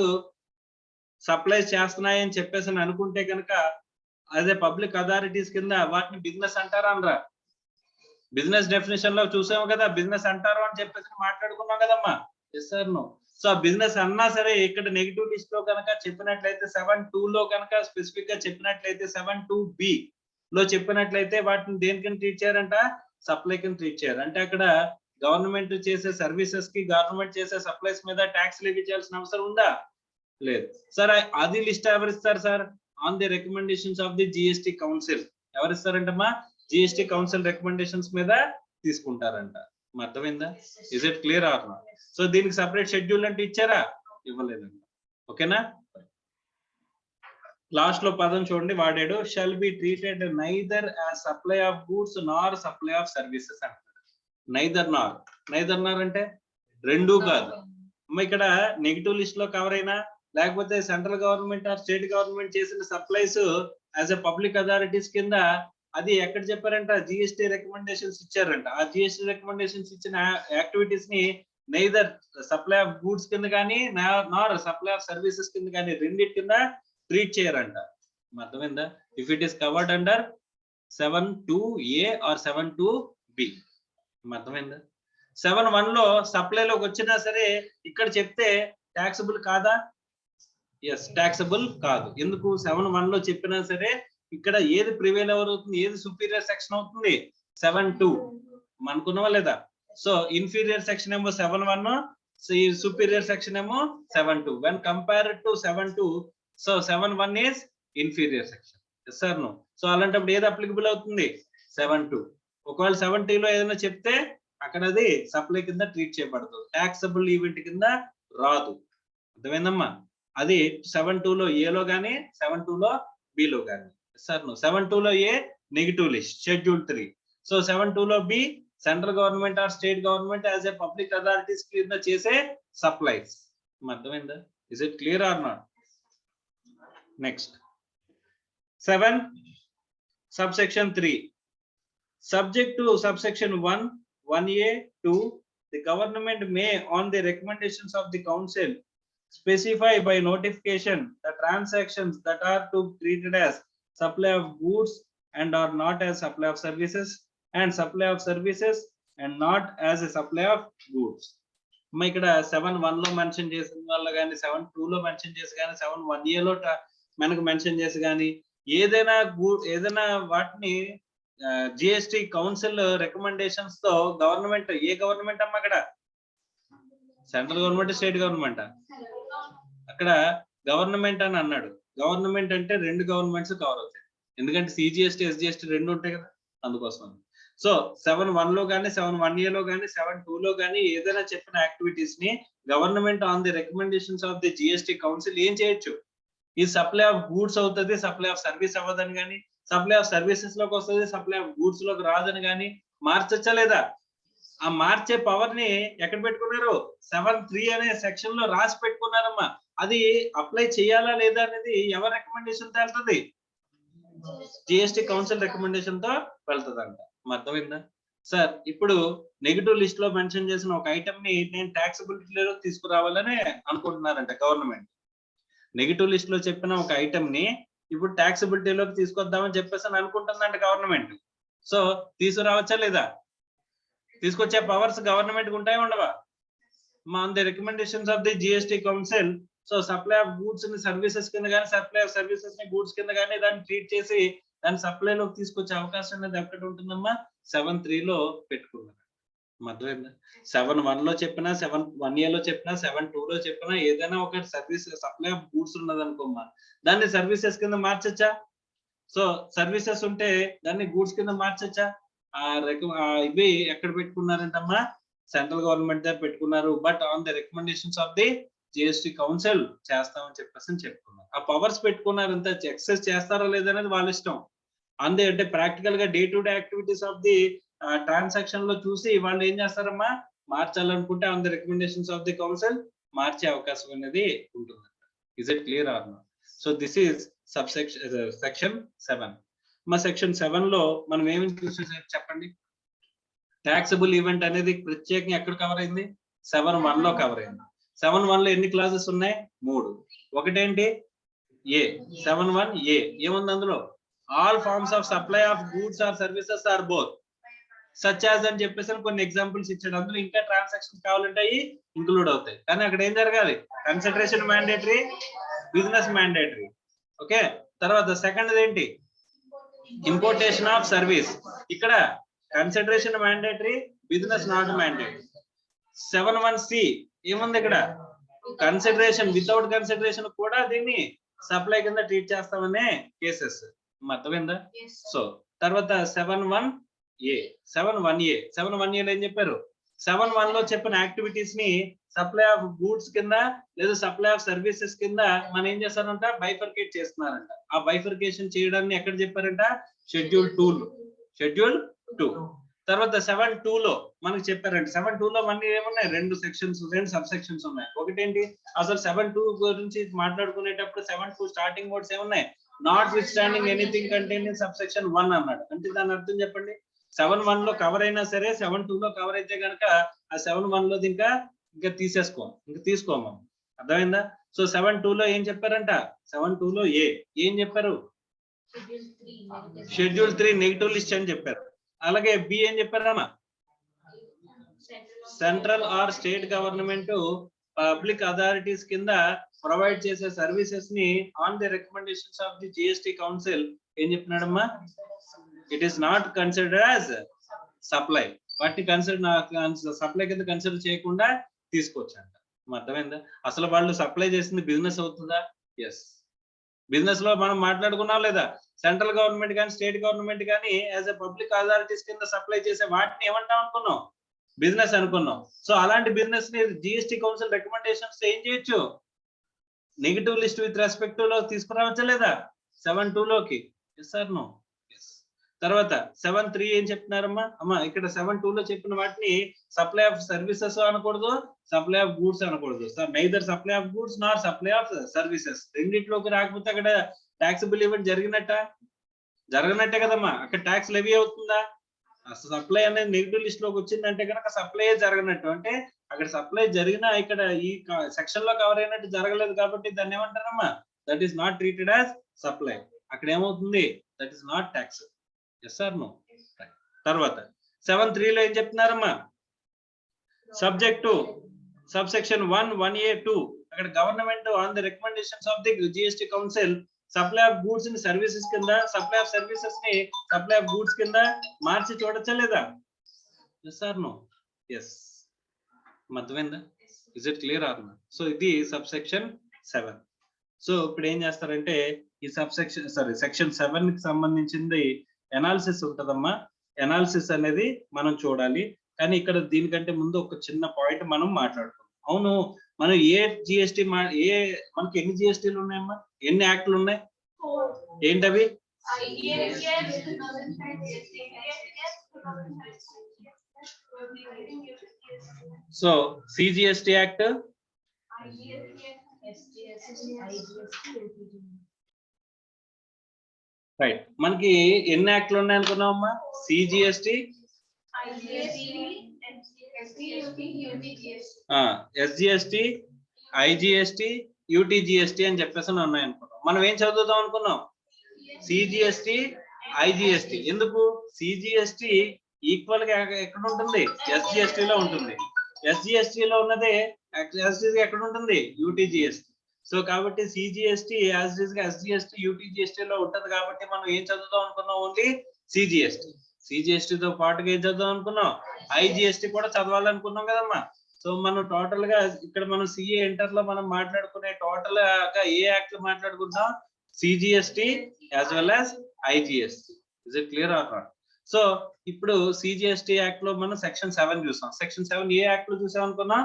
supplies చేస్తున్నాయని చెప్పేసి అనుకుంటే కనుక అదే పబ్లిక్ అథారిటీస్ కింద వాటిని బిజినెస్ అంటారా అనరా? బిజినెస్ డెఫినేషన్ లో చూసాము కదా, బిజినెస్ అంటారు అని చెప్పేసి మాట్లాడుకున్నాం కదమ్మా. Yes sir no. So business అన్నా సరే ఇక్కడ నెగిటివ్ లిస్ట్ లో కనుక చెప్పినట్లయితే 7(2) లో కనుక స్పెసిఫిక్ గా చెప్పినట్లయితే 7(2)(b) లో చెప్పినట్లయితే వాటిని దేనికని ట్రీట్ చేయారంట? సప్లై కింద ట్రీట్ చేయారు. అంటే అక్కడ గవర్నమెంట్ చేసే సర్వీసెస్ కి గవర్నమెంట్ చేసే సప్లైస్ మీద ట్యాక్స్ లెవీ చేయాల్సిన అవసరం ఉందా? లేదు సార్. అది లిస్ట్ ఎవరిస్తారు sir? On the recommendations of the GST council. ఎవరిస్తారంటమ్మా? జిఎస్టి కౌన్సిల్ రికమెండేషన్స్ మీద తీసుకుంటారంట. అర్థమైందా? Is it clear or not? So దీనికి సపరేట్ షెడ్యూల్ అంటే ఇచ్చారా? ఇవ్వలేదండి. ఓకేనా? లాస్ట్ లో పదం చూడండి వాడాడు, shall be treated neither as supply of goods nor supply of services అంటారు. నైదర్ నార్ అంటే రెండు కాదు. ఇక్కడ నెగిటివ్ లిస్ట్ లో కవర్ అయినా లేకపోతే central government or state government చేసిన supplies as a public authorities కింద అది ఎక్కడ చెప్పారంట? జిఎస్టి రికమెండేషన్స్ ఇచ్చారంట. ఆ జిఎస్టి రికమెండేషన్స్ ఇచ్చిన యాక్టివిటీస్ ని నైదర్ సప్లై ఆఫ్ గూడ్స్ కింద కానీ నార్ సప్లై ఆఫ్ సర్వీసెస్ కింద కానీ రెండింటి కింద ట్రీట్ చేయరంట. అర్థమైందా? If it is covered under 7(2)(a) or 7(2)(b. అర్థమైందా? 7(1) లో సప్లైలోకి వచ్చినా సరే ఇక్కడ చెప్తే ట్యాక్సబుల్ కాదా? ఎస్, ట్యాక్సబుల్ కాదు. ఎందుకు? 7(1) లో చెప్పినా సరే ఇక్కడ ఏది ప్రివేల్ అవుతుంది, ఏది సుపీరియర్ సెక్షన్ అవుతుంది? 7(2). అనుకున్నావా లేదా? సో ఇన్ఫీరియర్ సెక్షన్ ఏమో 7(1), సుపీరియర్ సెక్షన్ ఏమో 7(2). When compared to 7(2), so 7(1) is inferior section. Yes sir no? So అలాంటప్పుడు ఏది అప్లికబుల్ అవుతుంది? 7(2). ఒకవేళ 7(2) లో ఏదైనా చెప్తే అక్కడ అది సప్లై కింద ట్రీట్ చేయబడుతుంది, ట్యాక్సబుల్ ఈవెంట్ కింద రాదు. అర్థమైందమ్మా? అది 7(2) లో ఏ లో గానీ 7(2) లో బి లో గానీ. Sir no? 7(2) లో A negative list schedule 3. So 7(2) లో B central government or state government as a public authorities కింద చేసే సప్లైస్. అర్థమైందా? Is it clear or not? Next 7 subsection 3. Subject to subsection 1, 1(a), 2, the government may, on the recommendations of the council, specify by notification the transactions that are to be treated as supply of goods and are not as supply of services, and supply of services and not as a supply of goods. ఇక్కడ 7(1) లో mention చేసిన వాళ్ళు కానీ 7(2) లో mention చేసి కానీ 7(1)(a) లో మనకు మెన్షన్ చేసి కానీ ఏదైనా వాటిని జిఎస్టి కౌన్సిల్ రికమెండేషన్స్ తో గవర్నమెంట్, ఏ గవర్నమెంట్ అమ్మా అక్కడ? Central government, state government? అక్కడ గవర్నమెంట్ అని అన్నాడు. గవర్నమెంట్ అంటే రెండు గవర్నమెంట్స్ కవర్ అవుతాయి, ఎందుకంటే సిజిఎస్టి ఎస్జిఎస్టి రెండు ఉంటాయి కదా, అందుకోసం. సో 7(1) లో కానీ 7(1)(a) లో కానీ 7(2) లో కానీ ఏదైనా చెప్పిన యాక్టివిటీస్ ని government on the recommendations of the GST council ఏం చేయొచ్చు? ఈ సప్లై ఆఫ్ గూడ్స్ అవుతుంది, సప్లై ఆఫ్ సర్వీస్ అవ్వదని కానీ, సప్లై ఆఫ్ సర్వీసెస్ లోకి వస్తుంది, సప్లై ఆఫ్ గూడ్స్ లోకి రాదని కానీ మార్చొచ్చా లేదా? ఆ మార్చే పవర్ ని ఎక్కడ పెట్టుకున్నారు? 7(3) అనే సెక్షన్ లో రాసి పెట్టుకున్నారమ్మా. అది అప్లై చేయాలా లేదా అనేది ఎవరి రికమెండేషన్ తో వెళ్తుంది? జిఎస్టి కౌన్సిల్ రికమెండేషన్ తో వెళ్తుందంట. అర్థమైందా సార్? ఇప్పుడు నెగిటివ్ లిస్ట్ లో మెన్షన్ చేసిన ఒక ఐటమ్ ని నేను ట్యాక్సబిలిటీలో తీసుకురావాలని అనుకుంటున్నారంట గవర్నమెంట్. నెగిటివ్ లిస్ట్ లో చెప్పిన ఒక ఐటమ్ ని ఇప్పుడు ట్యాక్సబిలిటీలోకి తీసుకొద్దామని చెప్పేసి అనుకుంటుందంట గవర్నమెంట్. సో తీసుకురావచ్చా లేదా? తీసుకొచ్చే పవర్స్ గవర్నమెంట్ ఉంటాయా ఉండవా? On the recommendations of the GST council, so supply of goods ని సర్వీసెస్ కింద కానీ, సప్లై ఆఫ్ సర్వీసెస్ ని గూడ్స్ కింద కానీ దాన్ని ట్రీట్ చేసి దాని సప్లైలోకి తీసుకొచ్చే అవకాశం అనేది ఎక్కడ ఉంటుందమ్మా? 7(3) లో పెట్టుకున్నారు. అర్థమైందా? 7(1) లో చెప్పినా, 7(1)(a) లో చెప్పినా, 7(2) లో చెప్పినా ఏదైనా ఒక సర్వీస్ సప్లై ఆఫ్ గూడ్స్ ఉన్నది అనుకోమ్మా, దాన్ని సర్వీసెస్ కింద మార్చొచ్చా? సో సర్వీసెస్ ఉంటే దాన్ని గూడ్స్ కింద మార్చొచ్చా? ఇవి ఎక్కడ పెట్టుకున్నారంటమ్మా? సెంట్రల్ గవర్నమెంట్ దగ్గర పెట్టుకున్నారు. But on the recommendations of the GST council చేస్తామని చెప్పేసి చెప్పుకున్నారు. ఆ పవర్స్ పెట్టుకున్నారు, అంత ఎక్సెస్ చేస్తారా లేదనేది వాళ్ళ ఇష్టం. అందే అంటే ప్రాక్టికల్ గా day to day activities of the transaction లో చూసి వాళ్ళు ఏం చేస్తారమ్మా, మార్చాలనుకుంటే on the recommendations of the council మార్చే అవకాశం అనేది ఉంటుంది. Is it clear or not? So this is section 7. మా సెక్షన్ 7 లో మనం ఏమేమి చూసేసి చెప్పండి. ట్యాక్సబుల్ ఈవెంట్ అనేది ప్రత్యేకంగా ఎక్కడ కవర్ అయింది? 7.1 లో కవర్ అయింది. 7.1 లో ఎన్ని క్లాసెస్ ఉన్నాయి? 3. ఒకటేంటి? ఏ 7.1 ఏ ఏముంది అందులో? All forms of supply of goods or services or both such as అని చెప్పేసి కొన్ని ఎగ్జాంపుల్స్ ఇచ్చాడు. అందులో ఇంకా ట్రాన్సాక్షన్స్ కావాలంటే ఇంక్లూడ్ అవుతాయి. కానీ అక్కడ ఏం జరగాలి? Consideration mandatory, business mandatory. Okay, తర్వాత సెకండ్ ఏంటి? Importation of service. ఇక్కడ consideration mandatory, business not mandatory. 7.1 ఏముంది ఇక్కడ? కన్సిడరేషన్, వితౌట్ కన్సిడరేషన్ కూడా దీన్ని సప్లై కింద ట్రీట్ చేస్తామనే కేసెస్. అర్థమైందా? సో తర్వాత 7.1 7.1 లో ఏం చెప్పారు? 7.1 లో చెప్పిన యాక్టివిటీస్ ని సప్లై ఆఫ్ గూడ్స్ కింద లేదా సప్లై ఆఫ్ సర్వీసెస్ కింద మనం ఏం చేస్తారంట? బైఫర్కేట్ చేస్తున్నారంట. ఆ బైఫర్కేషన్ చేయడాన్ని ఎక్కడ చెప్పారంట? షెడ్యూల్ 2. తర్వాత 7.2 లో మనకి చెప్పారంట. 7.2 లో మళ్ళీ ఏమున్నాయి? 2 సెక్షన్స్, 2 సబ్ సెక్షన్స్ ఉన్నాయి. ఒకటేంటి? అసలు 7.2 గురించి మాట్లాడుకునేటప్పుడు 7.2 స్టార్టింగ్ వర్డ్స్ ఏమున్నాయి? Not with standing anything contain in sub section 1 అన్నాడు. అంటే దాని అర్థం చెప్పండి. 7.1 లో కవర్ అయినా సరే 7.2 లో కవర్ అయితే కనుక ఆ 7.1 లోది ఇంకా తీసుకోము. అర్థమైందా? సో 7.2 లో ఏం చెప్పారంట? 7.2 లో ఏం చెప్పారు? షెడ్యూల్ 3 నెగటివ్ లిస్ట్ అని చెప్పారు. అలాగే బి ఏం చెప్పారమ్మా? Central or state government public authorities కింద ప్రొవైడ్ చేసే సర్వీసెస్ ని on the recommendations of the GST council ఏం చెప్పినాడమ్మా? It is not considered as supply. వాటిని సప్లై కింద కన్సిడర్ చేయకుండా తీసుకోవచ్చంట. అర్థమైందా? అసలు వాళ్ళు సప్లై చేసింది బిజినెస్ అవుతుందా? ఎస్. బిజినెస్ లో మనం మాట్లాడుకున్నాం లేదా? సెంట్రల్ గవర్నమెంట్ కానీ స్టేట్ గవర్నమెంట్ కానీ యాజ్ ఎ పబ్లిక్ అథారిటీస్ కింద సప్లై చేసే వాటిని ఏమంటాం అనుకున్నాం? బిజినెస్ అనుకున్నాం. సో అలాంటి బిజినెస్ ని జిఎస్టి కౌన్సిల్ రికమెండేషన్స్ ఏం చేయొచ్చు? నెగటివ్ లిస్ట్ విత్ రెస్పెక్ట్ లో తీసుకురావచ్చా లేదా? 7.2 లోకి. Yes or no? తర్వాత 7.3 ఏం చెప్తున్నారమ్మా? ఇక్కడ 7.2 లో చెప్పిన వాటిని సప్లై ఆఫ్ సర్వీసెస్ అనకూడదు, సప్లై ఆఫ్ గూడ్స్ అనకూడదు. Neither supply of goods nor supply of services. రెండిట్లోకి రాకపోతే అక్కడ ట్యాక్సబుల్ ఈవెంట్ జరగనట్టే కదమ్మా. అక్కడ ట్యాక్స్ లెవీ అవుతుందా? అసలు సప్లై అనేది నెగిటివ్ లిస్ట్ లోకి వచ్చిందంటే కనుక సప్లై జరగనట్టు. అంటే అక్కడ సప్లై జరిగినా ఇక్కడ ఈ సెక్షన్ లో కవర్ అయినట్టు జరగలేదు కాబట్టి దాన్ని ఏమంటారమ్మా? That is not treated as supply. అక్కడ ఏమవుతుంది? That is not tax. Yes or no? తర్వాత 7.3 లో ఏం చెప్తున్నారమ్మా? Subject to sub section 1(1)(a)(2) అక్కడ government on the recommendations of the GST council supply of goods ని సర్వీసెస్ కింద, సప్లై ఆఫ్ సర్వీసెస్ ని సప్లై ఆఫ్ గూడ్స్ కింద మార్చి చూడొచ్చా లేదా? Yes or no? ఎస్. అర్థమైందా? Is it clear or no? So ఇది సబ్ సెక్షన్ 7. సో ఇప్పుడు ఏం చేస్తారంటే ఈ సబ్ సెక్షన్ సెక్షన్ 7 కి సంబంధించింది ఎనాలిసిస్ ఉంటదమ్మా. ఎనాలిసిస్ అనేది మనం చూడాలి. కానీ ఇక్కడ దీనికంటే ముందు ఒక చిన్న పాయింట్ మనం మాట్లాడుకుందాం. అవును, మనం మనకి ఎన్ని జిఎస్టీలు ఉన్నాయమ్మా? ఎన్ని యాక్ట్లు ఉన్నాయి? ఏంటవి? So CGST act, right. మనకి ఎన్ని యాక్ట్లు ఉన్నాయి అనుకున్నామమ్మా? సిజిఎస్టి, ఎస్జిఎస్టి, ఐజిఎస్టి, యూటీజిఎస్టి అని చెప్పేసి ఉన్నాయి అనుకున్నాం. మనం ఏం చదువుదాం అనుకున్నాం? CGST, IGST. ఎందుకు? సిజిఎస్టి ఈక్వల్ గా ఎక్కడ ఉంటుంది? ఎస్జిఎస్టి లో ఉంటుంది. ఎస్జిఎస్టి లో ఉన్నదే ఎక్కడ ఉంటుంది? యూటీజిఎస్టి. సో కాబట్టి సిజిఎస్టి యాజ్ ఇట్ ఇస్ గా ఎస్జిఎస్టి, యూటీజిఎస్టి లో ఉంటది కాబట్టి మనం ఏం చదువుదాం అనుకున్నాం? Only CGST. సిజిఎస్టి తో పాటుగా ఏం చదువుదాం అనుకున్నాం? ఐజిఎస్టి కూడా చదవాలనుకున్నాం కదమ్మా. సో మనం టోటల్ గా ఇక్కడ మనం సిఏ ఇంటర్ లో మనం మాట్లాడుకునే టోటల్ గా ఏ యాక్ట్ మాట్లాడుకుంటాం? CGST as well as IGST. Is it clear or not? So ఇప్పుడు సిజిఎస్టి యాక్ట్ లో మనం సెక్షన్ 7 చూసాం. సెక్షన్ 7 ఏ యాక్ట్ లో చూసాం అనుకున్నాం?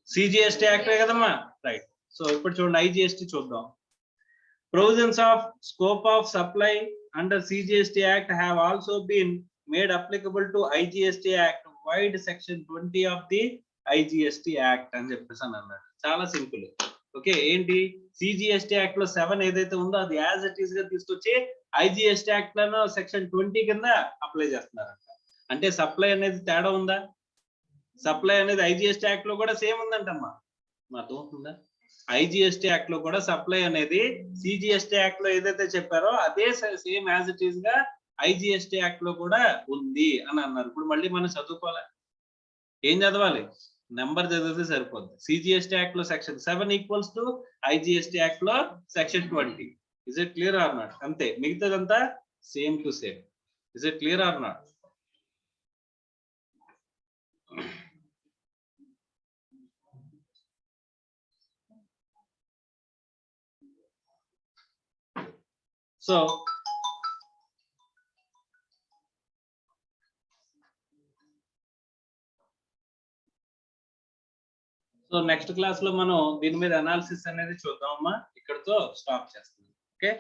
సిజిఎస్టీ యాక్ట్ కదమ్మా, రైట్. సో ఇప్పుడు చూడండి ఐజిఎస్టీ చూద్దాం. Provisions of scope of supply under CGST Act have also been made applicable to IGST Act wide section 20 of the IGST Act అని చెప్పేసి అన్నారు. చాలా సింపుల్. ఓకే, ఏంటి CGST Act లో 7 ఏదైతే ఉందో అది యాజ్ ఇట్ ఈస్ గా తీసుకొచ్చి IGST Act లో సెక్షన్ 20 కింద అప్లై చేస్తున్నారంట. అంటే సప్లై అనేది తేడా ఉందా? సప్లై అనేది IGST Act లో కూడా సేమ్ ఉందంటమ్మా, అర్థం అవుతుందా? IGST Act లో కూడా సప్లై అనేది CGST Act లో ఏదైతే చెప్పారో అదే సేమ్ యాజ్ ఇట్ ఈస్ గా IGST Act లో కూడా ఉంది అని అన్నారు. ఇప్పుడు మళ్ళీ మనం చదువుకోవాలి, ఏం చదవాలి? నెంబర్ చదివితే సరిపోద్ది. CGST Act లో section 7 equals to IGST Act లో section 20. Is it clear or not? అంతే, మిగతాదంతా same to same. Is it clear or not? So next class లో మనం దీని మీద అనాలిసిస్ అనేది చూద్దామమ్మా. ఇక్కడతో స్టాప్ చేస్తున్నాం. ఓకే.